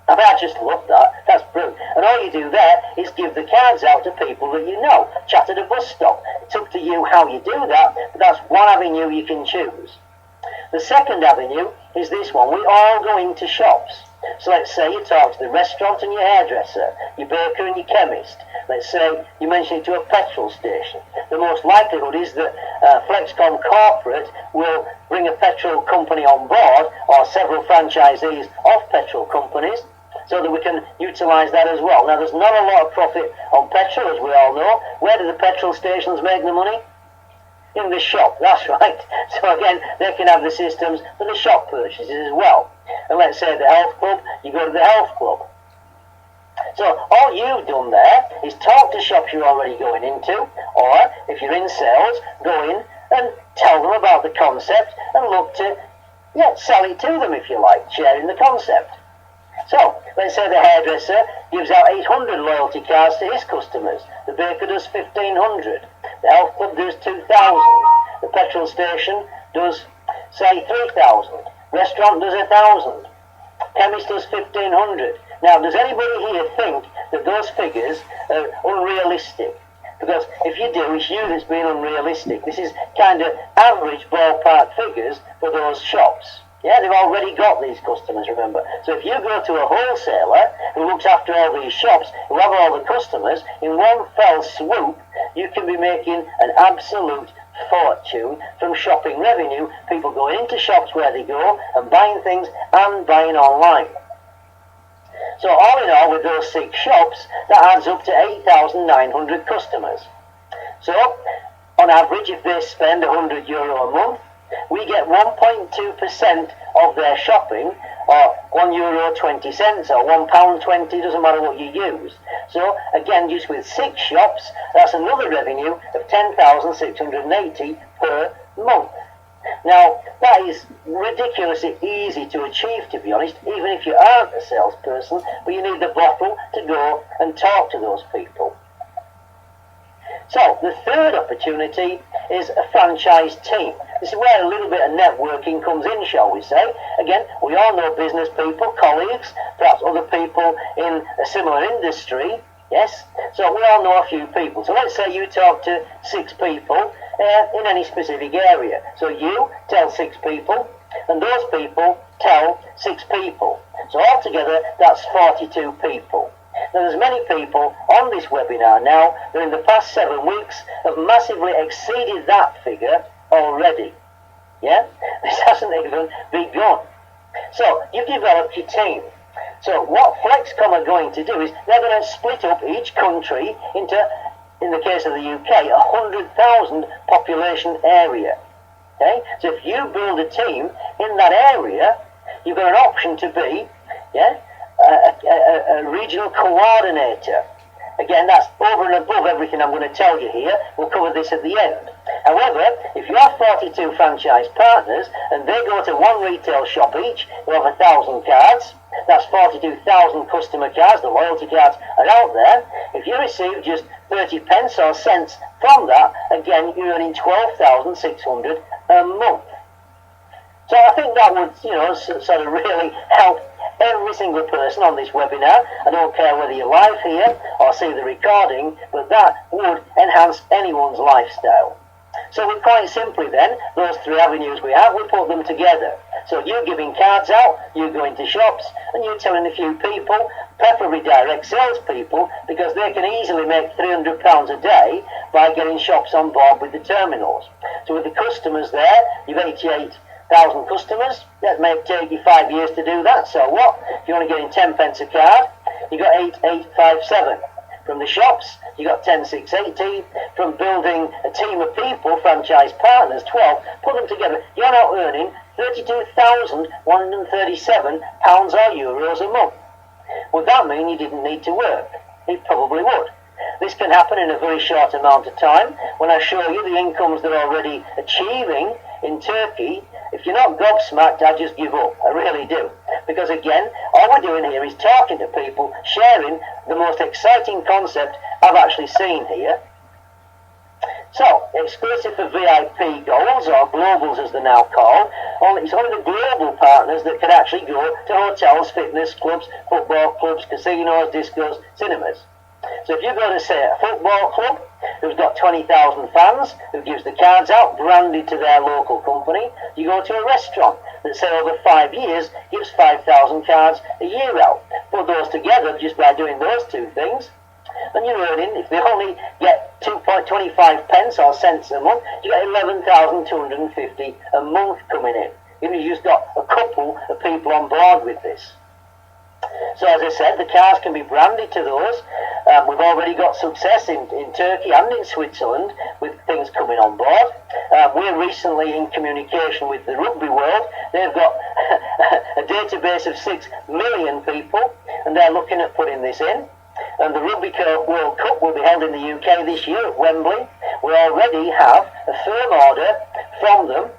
I mean, I just love that. That's brilliant. And all you do there is give the cards out to people that you know. Chat at a bus stop. It's up to you how you do that, but that's one avenue you can choose. The second avenue is this one. We all go into shops. So let's say you talk to the restaurant and your hairdresser, your baker and your chemist. Let's say you mention it to a petrol station. The most likelihood is that Flexkom corporate will bring a petrol company on board, or several franchisees of petrol companies, so that we can utilise that as well. Now, there's not a lot of profit on petrol, as we all know. Where do the petrol stations make the money? In the shop, that's right. So again, they can have the systems for the shop purchases as well. And let's say the health club, you go to the health club. So all you've done there is talk to shops you're already going into, or if you're in sales, go in and tell them about the concept and look to sell it to them if you like, sharing the concept. So, let's say the hairdresser gives out 800 loyalty cards to his customers. The baker does 1,500. The health club does 2,000. The petrol station does, say, 3,000. Restaurant does 1,000. Chemist does 1,500. Now, does anybody here think that those figures are unrealistic? Because if you do, it's you that's being unrealistic. This is kind of average ballpark figures for those shops. Yeah, they've already got these customers, remember. So if you go to a wholesaler who looks after all these shops, who have all the customers, in one fell swoop, you can be making an absolute fortune from shopping revenue, people going into shops where they go and buying things and buying online. So all in all, with those 6 shops, that adds up to 8,900 customers. So, on average, if they spend €100 a month, we get 1.2% of their shopping, or €1.20 or £1.20, doesn't matter what you use. So again, just with 6 shops, that's another revenue of 10,680 per month. Now, that is ridiculously easy to achieve, to be honest, even if you aren't a salesperson, but you need the bottle to go and talk to those people. So, the third opportunity is a franchise team. This is where a little bit of networking comes in, shall we say. Again, we all know business people, colleagues, perhaps other people in a similar industry, yes? So we all know a few people. So let's say you talk to 6 people in any specific area. So you tell 6 people, and those people tell 6 people. So altogether, that's 42 people. Now, there's many people on this webinar now that in the past 7 weeks have massively exceeded that figure already. Yeah? This hasn't even begun. So, you've developed your team. So, what Flexkom are going to do is they're going to split up each country into, in the case of the UK, 100,000 population area. Okay? So, if you build a team in that area, you've got an option to be, a regional coordinator. Again, that's over and above everything I'm going to tell you here. We'll cover this at the end. However, if you have 42 franchise partners and they go to one retail shop each who have 1,000 cards, that's 42,000 customer cards, the loyalty cards are out there. If you receive just 30 pence or cents from that, again, you're earning 12,600 a month. So I think that would, sort of really help every single person on this webinar. I don't care whether you're live here or see the recording, but that would enhance anyone's lifestyle. So we quite simply then, those 3 avenues we have, we put them together. So you're giving cards out, you're going to shops, and you're telling a few people, preferably direct sales people, because they can easily make £300 a day by getting shops on board with the terminals. So with the customers there, you've 88,000 customers. That may take you 5 years to do that. So what? If you want to get in 10 pence a card, you got 8857. From the shops, you got 10680. From building a team of people, franchise partners, 12. Put them together. You're now earning £32,137 or euros a month. Would that mean you didn't need to work? It probably would. This can happen in a very short amount of time. When I show you the incomes they're already achieving in Turkey, if you're not gobsmacked, I just give up. I really do. Because again, all we're doing here is talking to people, sharing the most exciting concept I've actually seen here. So, exclusive for VIP goals, or globals as they're now called. It's only the global partners that can actually go to hotels, fitness clubs, football clubs, casinos, discos, cinemas. So if you go to, say, a football club who's got 20,000 fans, who gives the cards out, branded to their local company, you go to a restaurant that, say, over 5 years, gives 5,000 cards a year out. Put those together just by doing those two things, and you're earning, if they only get 2.25 pence or cents a month, you get 11,250 a month coming in. You've just got a couple of people on board with this. So as I said, the cars can be branded to those. We've already got success in Turkey and in Switzerland with things coming on board. We're recently in communication with the rugby world. They've got a database of 6 million people, and they're looking at putting this in. And the Rugby World Cup will be held in the UK this year at Wembley. We already have a firm order from them,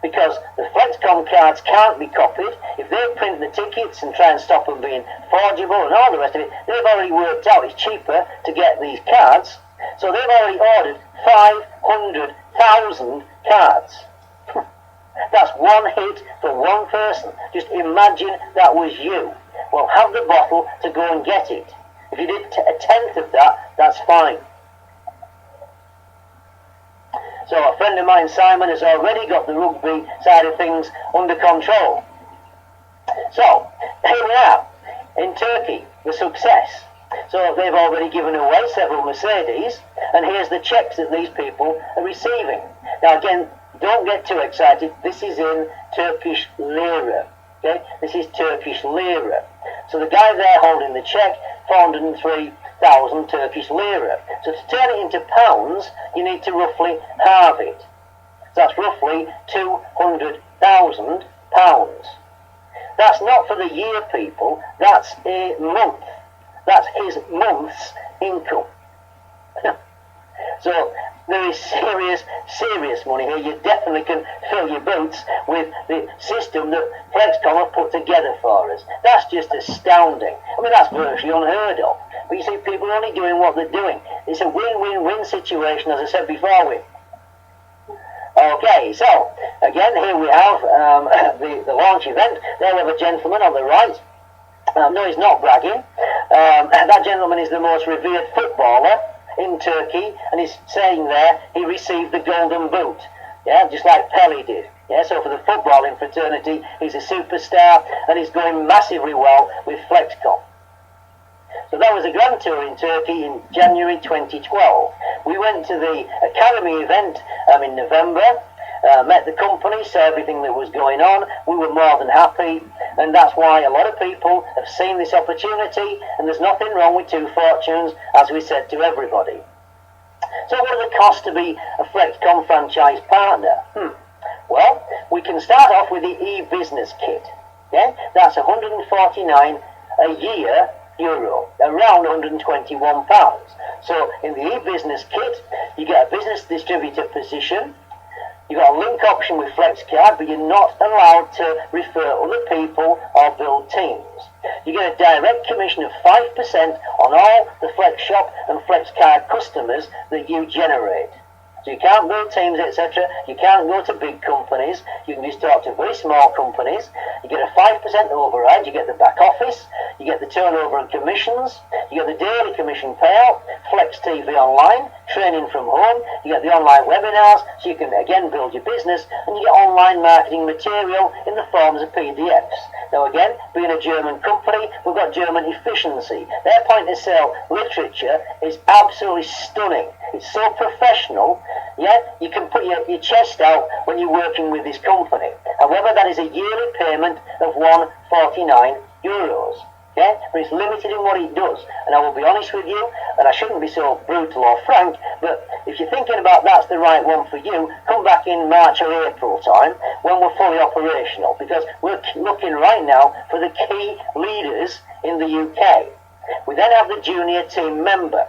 because the Flexkom cards can't be copied. If they print the tickets and try and stop them being forgeable and all the rest of it, they've already worked out it's cheaper to get these cards. So they've already ordered 500,000 cards. That's one hit for one person. Just imagine that was you. Well, have the bottle to go and get it. If you did a tenth of that, that's fine. So a friend of mine, Simon, has already got the rugby side of things under control. So, here we are, in Turkey, the success. So they've already given away several Mercedes, and here's the checks that these people are receiving. Now again, don't get too excited, this is in Turkish lira. Okay? This is Turkish lira. So the guy there holding the check, 403,000 Turkish lira. So to turn it into pounds, you need to roughly halve it. So that's roughly 200,000 pounds. That's not for the year, people. That's a month. That's his month's income. So there is serious money here. You definitely can fill your boots with the system that Flexkom have put together for us. That's just astounding. I mean, that's virtually unheard of. But you see, people are only doing what they're doing. It's a win-win-win situation, as I said before. Okay, so, again, here we have the launch event. There we have a gentleman on the right. No, he's not bragging. That gentleman is the most revered footballer in Turkey, and he's saying there he received the golden boot, yeah, just like Pele did. Yeah, so for the footballing fraternity, he's a superstar, and he's going massively well with Flexkom. So that was a grand tour in Turkey in January 2012. We went to the Academy event in November, met the company, saw everything that was going on. We were more than happy, and that's why a lot of people have seen this opportunity, and there's nothing wrong with two fortunes, as we said to everybody. So what are the costs to be a Flexkom franchise partner? Well, we can start off with the e-business kit. Yeah? That's 149 a year, euro, around 121 pounds. So in the e-business kit, you get a business distributor position. You've got a link option with FlexCard, but you're not allowed to refer other people or build teams. You get a direct commission of 5% on all the FlexShop and FlexCard customers that you generate. So you can't build teams, etc. You can't go to big companies. You can just talk to very small companies. You get a 5% override. You get the back office. You get the turnover and commissions. You get the daily commission payout. Flex TV online. Training from home. You get the online webinars, so you can again build your business. And you get online marketing material in the forms of PDFs. Now again, being a German company, we've got German efficiency. Their point of sale literature is absolutely stunning. It's so professional. Yeah, you can put your chest out when you're working with this company. However, that is a yearly payment of 149 euros. Yeah, but it's limited in what it does. And I will be honest with you, and I shouldn't be so brutal or frank, but if you're thinking about that's the right one for you, come back in March or April time when we're fully operational, because we're looking right now for the key leaders in the UK. We then have the junior team member.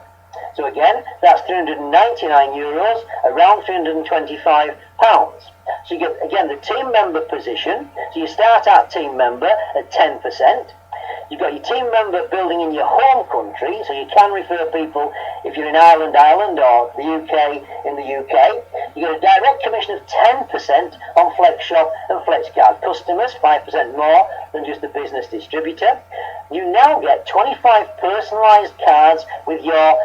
So again, that's 399 euros, around 325 pounds. So you get, again, the team member position. So you start at team member at 10%. You've got your team member building in your home country, so you can refer people if you're in Ireland, or the UK in the UK. You get a direct commission of 10% on Flexshop and Flexcard customers, 5% more than just the business distributor. You now get 25 personalised cards with your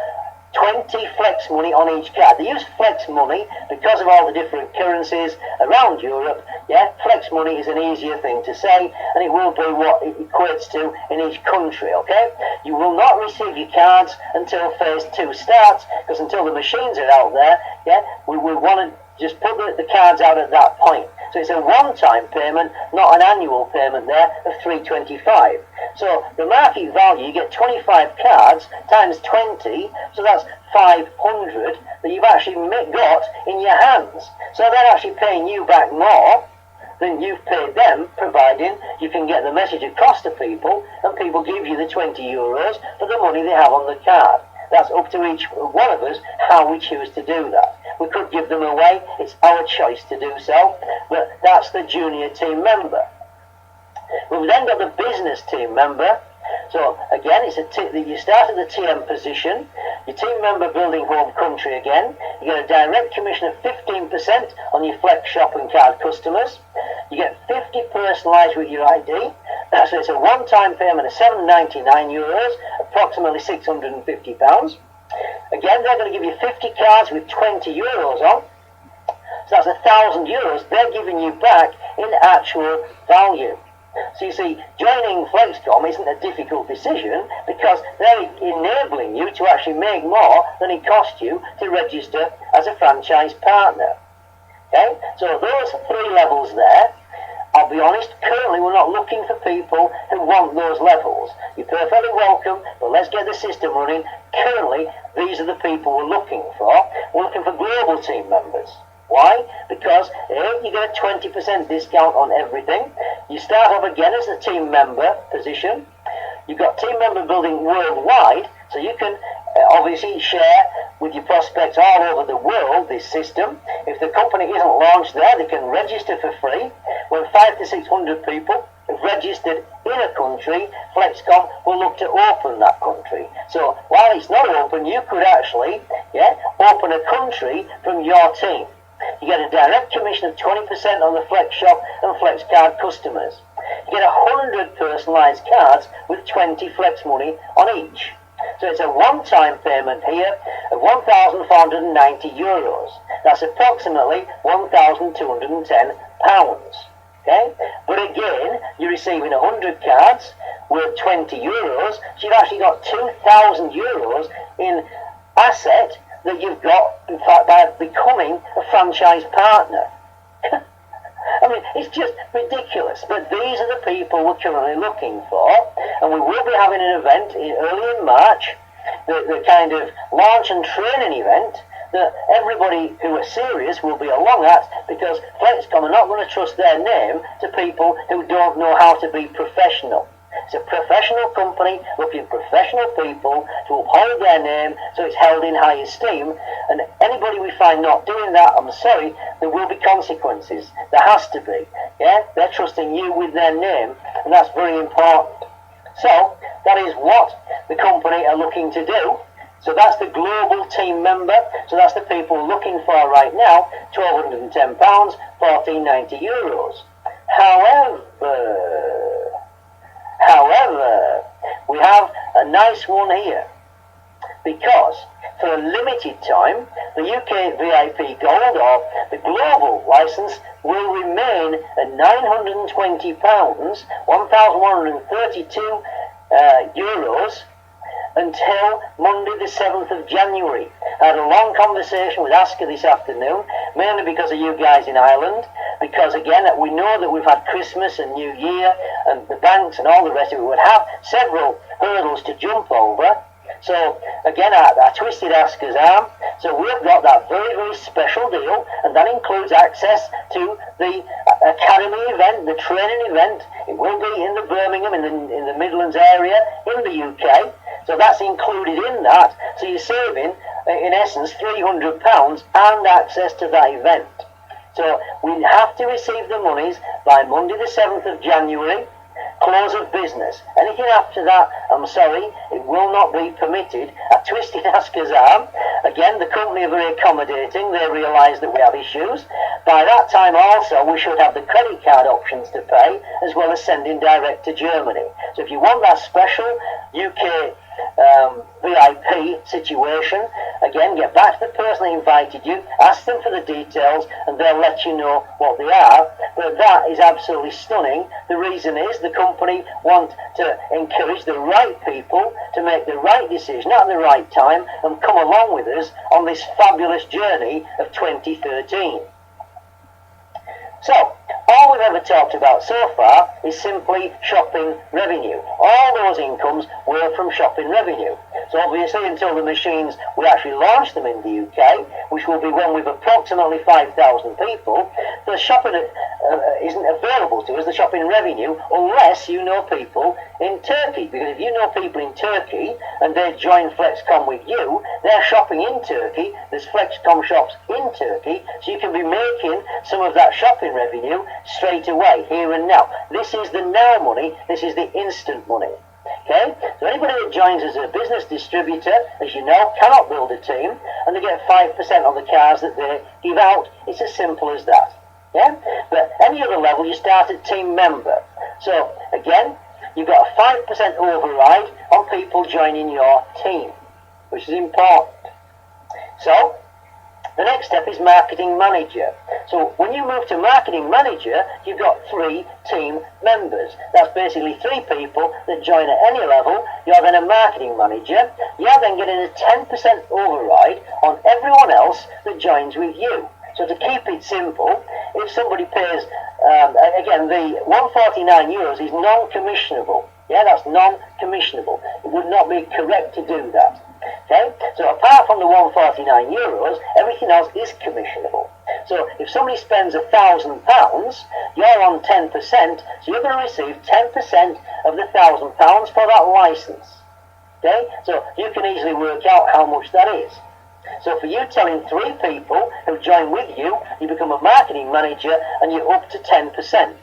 20 flex money on each card. They use flex money because of all the different currencies around Europe. Yeah, flex money is an easier thing to say, and it will be what it equates to in each country, okay? You will not receive your cards until phase 2 starts, because until the machines are out there, yeah, we want to just put the cards out at that point. So it's a one-time payment, not an annual payment there of $325. So the market value, you get 25 cards times 20, so that's 500 that you've actually got in your hands. So they're actually paying you back more than you've paid them, providing you can get the message across to people, and people give you the 20 euros for the money they have on the card. That's up to each one of us how we choose to do that. We could give them away, it's our choice to do so, but that's the junior team member. We've then got the business team member. So again, you start at the TM position, your team member building home country again, you get a direct commission of 15% on your Flex shop and card customers, you get 50 personalised with your ID, so it's a one-time payment of €799, approximately £650. Again, they're going to give you 50 cards with 20 euros on, so that's €1,000 they're giving you back in actual value. So you see, joining Flexkom isn't a difficult decision because they're enabling you to actually make more than it cost you to register as a franchise partner. Okay, so those 3 levels there, I'll be honest, currently we're not looking for people who want those levels. You're perfectly welcome, but let's get the system running. Currently, these are the people we're looking for. We're looking for global team members. Why? Because A, you get a 20% discount on everything. You start off again as a team member position. You've got team member building worldwide, so you can obviously share with your prospects all over the world this system. If the company isn't launched there, they can register for free. When 500 to 600 people have registered in a country, Flexkom will look to open that country. So while it's not open, you could actually open a country from your team. You get a direct commission of 20% on the Flex shop and Flex card customers. You get 100 personalised cards with 20 Flex money on each. So it's a one-time payment here of €1,490. That's approximately £1,210. Okay? But again, you're receiving 100 cards worth €20, so you've actually got €2,000 in asset that you've got, in fact, by becoming a franchise partner. I mean, it's just ridiculous, but these are the people we're currently looking for, and we will be having an event early in March, the kind of launch and training event that everybody who are serious will be along at, because Flexkom are not going to trust their name to people who don't know how to be professional. It's a professional company looking for professional people to uphold their name so it's held in high esteem, and anybody we find not doing that, I'm sorry, there will be consequences. There has to be. Yeah, they're trusting you with their name, and that's very important. So that is what the company are looking to do. So that's the global team member. So that's the people we're looking for right now. £1,210, €1,490. However, we have a nice one here, because for a limited time, the UK VIP Gold or the global license will remain at £920, €1,132 until Monday the 7th of January. I had a long conversation with Asker this afternoon, mainly because of you guys in Ireland, because again, we know that we've had Christmas and New Year and the banks and all the rest of it would have several hurdles to jump over. So again, I twisted Asker's arm, so we've got that very, very special deal, and that includes access to the academy event, the training event. It will be in the Birmingham, in the Midlands area, in the UK. So that's included in that. So you're saving, in essence, £300 and access to that event. So we have to receive the monies by Monday the 7th of January. close of business. Anything after that, I'm sorry, it will not be permitted. I twisted Asker's arm. Again, the company are very accommodating. They realise that we have issues. By that time also, we should have the credit card options to pay, as well as sending direct to Germany. So if you want that special UK VIP situation, again, get back to the person that invited you, ask them for the details, and they'll let you know what they are. But that is absolutely stunning. The reason is the company want to encourage the right people to make the right decision at the right time and come along with us on this fabulous journey of 2013. So, all we've ever talked about so far is simply shopping revenue. All those incomes were from shopping revenue. So obviously until the machines, we actually launch them in the UK, which will be when we've approximately 5,000 people, the shopping isn't available to us, the shopping revenue, unless you know people in Turkey. Because if you know people in Turkey and they join Flexkom with you, they're shopping in Turkey, there's Flexkom shops in Turkey, so you can be making some of that shopping revenue straight away, here and now. This is the now money, this is the instant money. Okay, so anybody that joins as a business distributor, as you know, cannot build a team, and they get 5% on the cars that they give out. It's as simple as that. Yeah, but any other level, you start at team member. So again, you've got a 5% override on people joining your team, which is important. So the next step is marketing manager. So when you move to marketing manager, you've got 3 team members. That's basically 3 people that join at any level. You're then a marketing manager. You're then getting a 10% override on everyone else that joins with you. So to keep it simple, if somebody pays, again, the €149 is non-commissionable. Yeah, that's non-commissionable. It would not be correct to do that. Okay, so apart from the €149, everything else is commissionable. So if somebody spends £1,000, you're on 10%, so you're going to receive 10% of the £1,000 for that license. Okay, so you can easily work out how much that is. So for you telling 3 people who join with you, you become a marketing manager and you're up to 10%.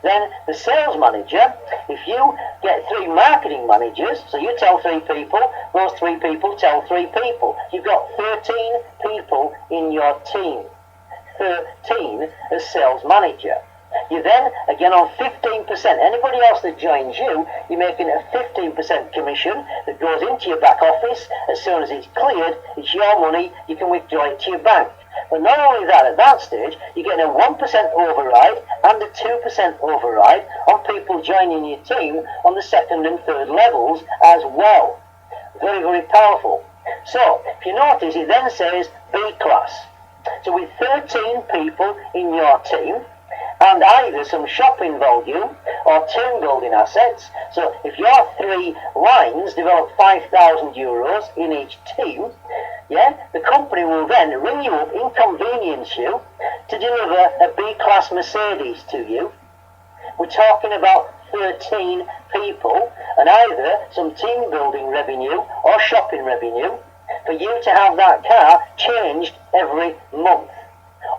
Then the sales manager, if you get 3 marketing managers, so you tell 3 people, those 3 people tell 3 people. You've got 13 people in your team. 13 as sales manager. You then, again on 15%, anybody else that joins you, you're making a 15% commission that goes into your back office. As soon as it's cleared, it's your money, you can withdraw it to your bank. But not only that, at that stage, you're getting a 1% override and a 2% override on people joining your team on the 2nd and 3rd levels as well. Very, very powerful. So, if you notice, it then says B class. So with 13 people in your team, and either some shopping volume or team building assets. So if your 3 lines develop €5,000 in each team, yeah, the company will then ring you up, inconvenience you, to deliver a B-class Mercedes to you. We're talking about 13 people, and either some team building revenue or shopping revenue for you to have that car changed every month.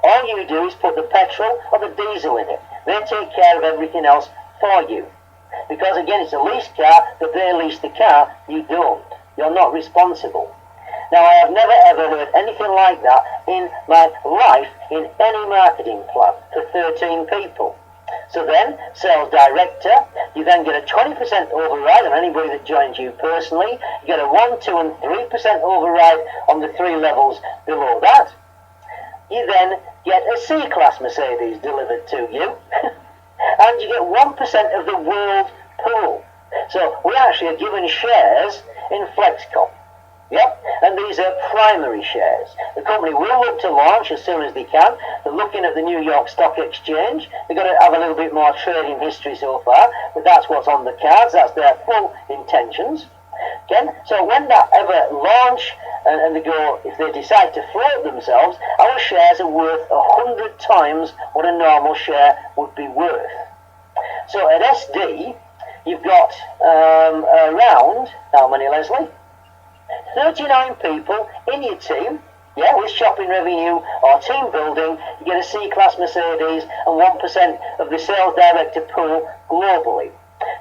All you do is put the petrol or the diesel in it. They take care of everything else for you. Because again, it's a lease car, but they lease the car, you don't. You're not responsible. Now, I have never ever heard anything like that in my life in any marketing plan for 13 people. So then, sales director, you then get a 20% override on anybody that joins you personally. You get a 1, 2 and 3% override on the 3 levels below that. You then get a C-Class Mercedes delivered to you, and you get 1% of the world pool. So we actually are given shares in Flexkom. Yep, and these are primary shares. The company will look to launch as soon as they can. They're looking at the New York Stock Exchange. They've got to have a little bit more trading history so far, but that's what's on the cards. That's their full intentions. Again, so when that ever launch and they go, if they decide to float themselves, our shares are worth 100 times what a normal share would be worth. So at SD, you've got around, how many, Leslie? 39 people in your team, yeah, with shopping revenue or team building. You get a C-Class Mercedes and 1% of the sales director pool globally.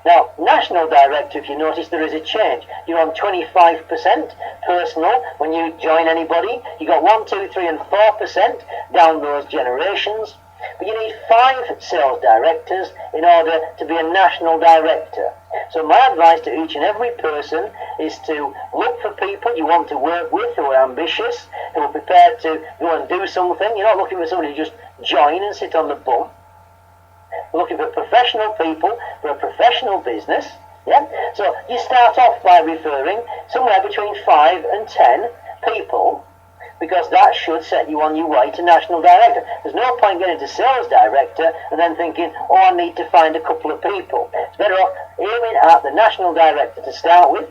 Now, national director, if you notice, there is a change. You're on 25% personal when you join anybody. You got 1, 2, 3, and 4% down those generations. But you need 5 sales directors in order to be a national director. So my advice to each and every person is to look for people you want to work with who are ambitious, who are prepared to go and do something. You're not looking for somebody to just join and sit on the bum. We're looking for professional people for a professional business. Yeah? So you start off by referring somewhere between 5 and 10 people, because that should set you on your way to national director. There's no point getting to sales director and then thinking, oh, I need to find a couple of people. It's better off aiming at the national director to start with,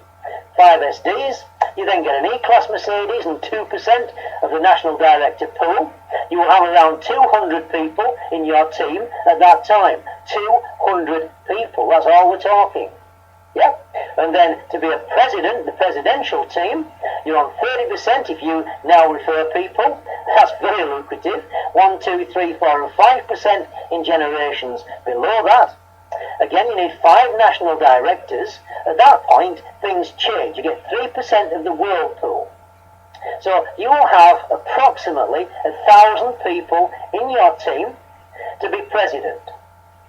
5 SDs. You then get an E-Class Mercedes and 2% of the national director pool. You will have around 200 people in your team at that time. 200 people, that's all we're talking. Yeah, and then to be a president, the presidential team, you're on 30% if you now refer people. That's very lucrative. 1, 2, 3, 4, and 5% in generations below that. Again, you need 5 national directors. At that point, things change. You get 3% of the world pool. So you will have approximately 1,000 people in your team to be president.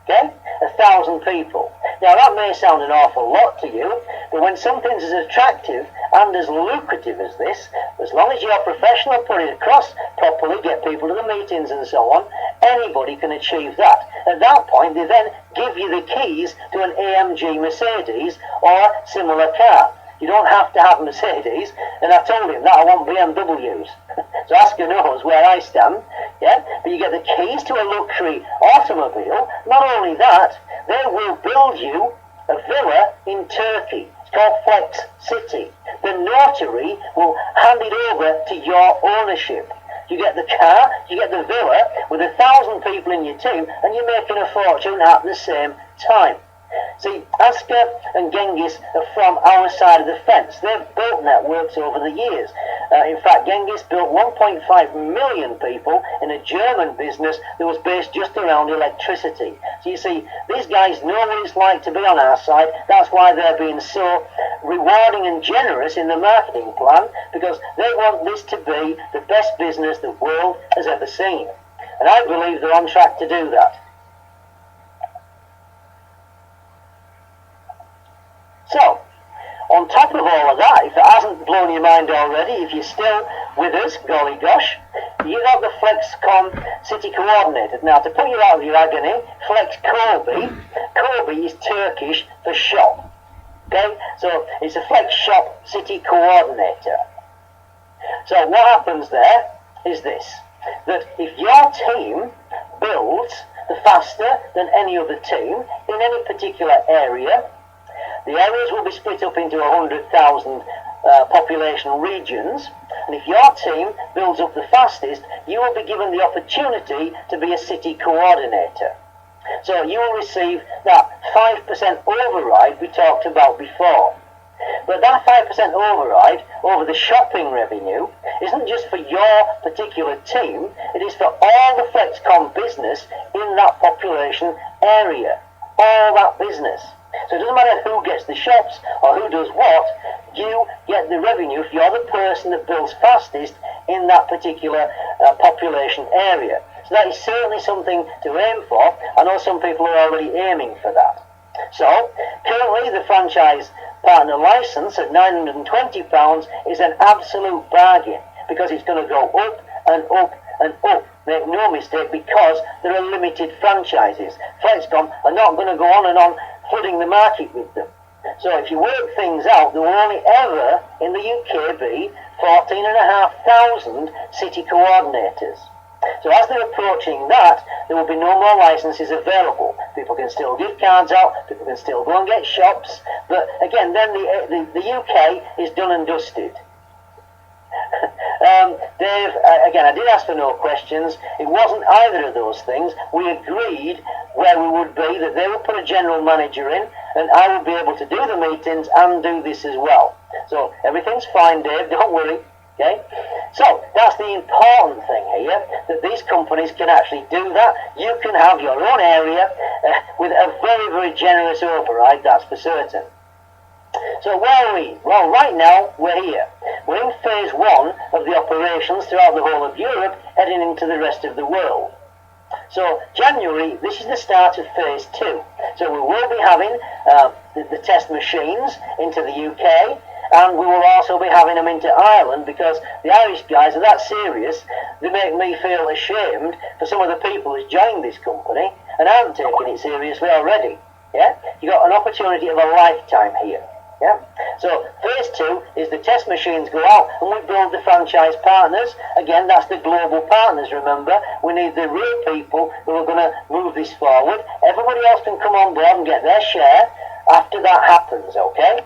Okay? 1,000 people. Now that may sound an awful lot to you, but when something's as attractive and as lucrative as this, as long as you're professional, put it across properly, get people to the meetings and so on, anybody can achieve that. At that point, they then give you the keys to an AMG Mercedes or similar car. You don't have to have Mercedes, and I told him that I want BMWs. So Asker knows where I stand, yeah? But you get the keys to a luxury automobile. Not only that, they will build you a villa in Turkey. It's called Flex City. The notary will hand it over to your ownership. You get the car, you get the villa with 1,000 people in your team, and you're making a fortune at the same time. See, Asker and Genghis are from our side of the fence. They've built networks over the years. In fact, Genghis built 1.5 million people in a German business that was based just around electricity. So you see, these guys know what it's like to be on our side. That's why they're being so rewarding and generous in the marketing plan, because they want this to be the best business the world has ever seen. And I believe they're on track to do that. So, on top of all of that, if it hasn't blown your mind already, if you're still with us, golly gosh, you got the Flexkom City Coordinator. Now, to put you out of your agony, Flex Kobe is Turkish for shop. Okay, so it's a Flex Shop City Coordinator. So what happens there is this, that if your team builds faster than any other team in any particular area, the areas will be split up into 100,000 population regions, and if your team builds up the fastest, you will be given the opportunity to be a city coordinator. So you will receive that 5% override we talked about before. But that 5% override over the shopping revenue isn't just for your particular team, it is for all the Flexkom business in that population area. All that business. So it doesn't matter who gets the shops or who does what, you get the revenue if you're the person that builds fastest in that particular population area. So that is certainly something to aim for. I know some people are already aiming for that. So currently the franchise partner license at £920 is an absolute bargain, because it's going to go up and up and up. Make no mistake, because there are limited franchises. Flexkom are not going to go on and on flooding the market with them. So if you work things out, there will only ever in the UK be 14,500 city coordinators. So as they're approaching that, there will be no more licenses available. People can still give cards out, people can still go and get shops, but again, then the UK is done and dusted. Dave, again, I did ask for no questions. It wasn't either of those things. We agreed where we would be, that they would put a general manager in, and I would be able to do the meetings and do this as well. So everything's fine, Dave, don't worry. Okay? So that's the important thing here, that these companies can actually do that. You can have your own area with a very, very generous override, that's for certain. So where are we? Well, right now we're here. We're in phase 1 of the operations throughout the whole of Europe, heading into the rest of the world. So January, this is the start of phase 2. So we will be having the test machines into the UK, and we will also be having them into Ireland, because the Irish guys are that serious, they make me feel ashamed for some of the people who's joined this company and aren't taking it seriously already. Yeah, you got an opportunity of a lifetime here. Yeah. So phase 2 is the test machines go out and we build the franchise partners. Again, that's the global partners, remember. We need the real people who are going to move this forward. Everybody else can come on board and get their share after that happens, okay?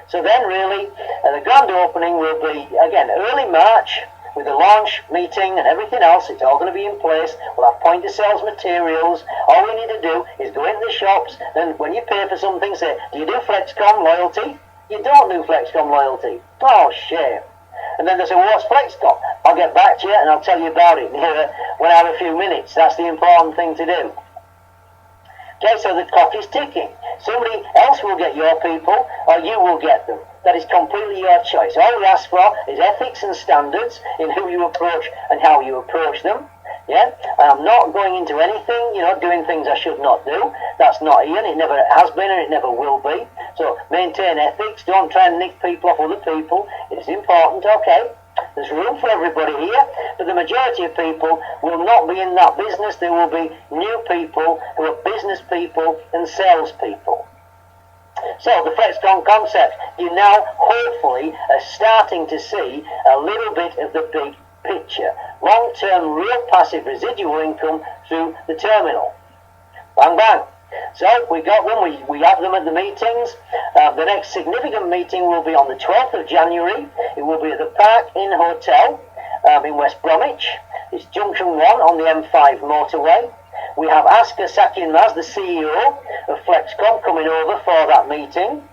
So then really, the grand opening will be, again, early March, with the launch meeting and everything else. It's all going to be in place. We'll have point of sales materials. All we need to do is go into the shops, and when you pay for something, say, do you do Flexkom loyalty? You don't do Flexkom loyalty. Oh, shame. And then they say, well, what's Flexkom? I'll get back to you and I'll tell you about it when I have a few minutes. That's the important thing to do. Okay, so the clock is ticking. Somebody else will get your people, or you will get them. That is completely your choice. All we ask for is ethics and standards in who you approach and how you approach them. Yeah, I'm not going into anything, doing things I should not do. That's not Ian. It never has been and it never will be. So maintain ethics. Don't try and nick people off other people. It's important, okay? There's room for everybody here, but the majority of people will not be in that business. There will be new people who are business people and sales people. So the Flexkom concept, you now hopefully are starting to see a little bit of the big picture. Long-term real passive residual income through the terminal. Bang bang. So we got them, we have them at the meetings. The next significant meeting will be on the 12th of January. It will be at the Park Inn Hotel in West Bromwich. It's Junction 1 on the M5 motorway. We have Asker Sakinmaz, the CEO of Flexkom, coming over for that meeting.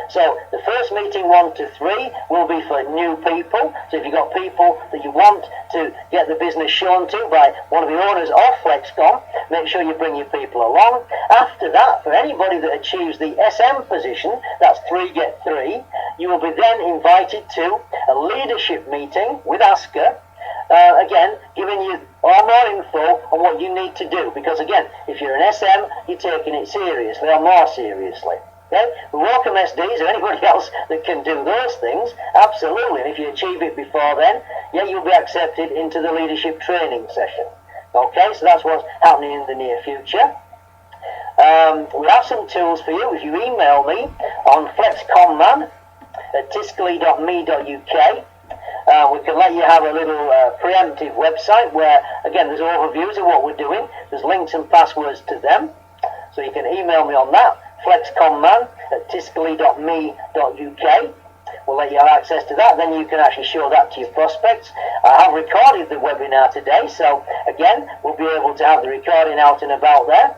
So the first meeting 1 to 3 will be for new people. So if you've got people that you want to get the business shown to by one of the owners of Flexkom, make sure you bring your people along. After that, for anybody that achieves the SM position, that's 3 get 3, you will be then invited to a leadership meeting with Asker. Again, giving you all more info on what you need to do. Because again, if you're an SM, you're taking it seriously or more seriously. Okay? We welcome SDs or anybody else that can do those things, absolutely. And if you achieve it before then, yeah, you'll be accepted into the leadership training session. Okay, so that's what's happening in the near future. We have some tools for you. If you email me on flexkomman@tiscali.me.uk, we can let you have a little preemptive website where, again, there's overviews of what we're doing. There's links and passwords to them. So you can email me on that, flexkomman@tiscali.me.uk. We'll let you have access to that. Then you can actually show that to your prospects. I have recorded the webinar today, so again, we'll be able to have the recording out and about there.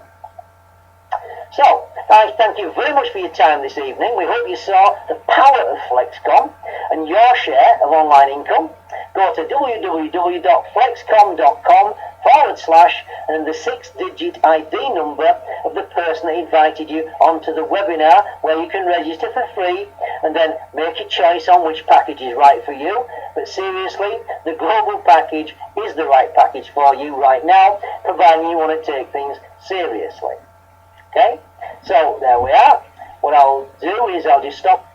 So, I thank you very much for your time this evening. We hope you saw the power of Flexkom and your share of online income. Go to www.flexkom.com/ and the 6-digit ID number of the person that invited you onto the webinar, where you can register for free and then make a choice on which package is right for you. But seriously, the global package is the right package for you right now, providing you want to take things seriously. Okay, so there we are. What I'll do is I'll just stop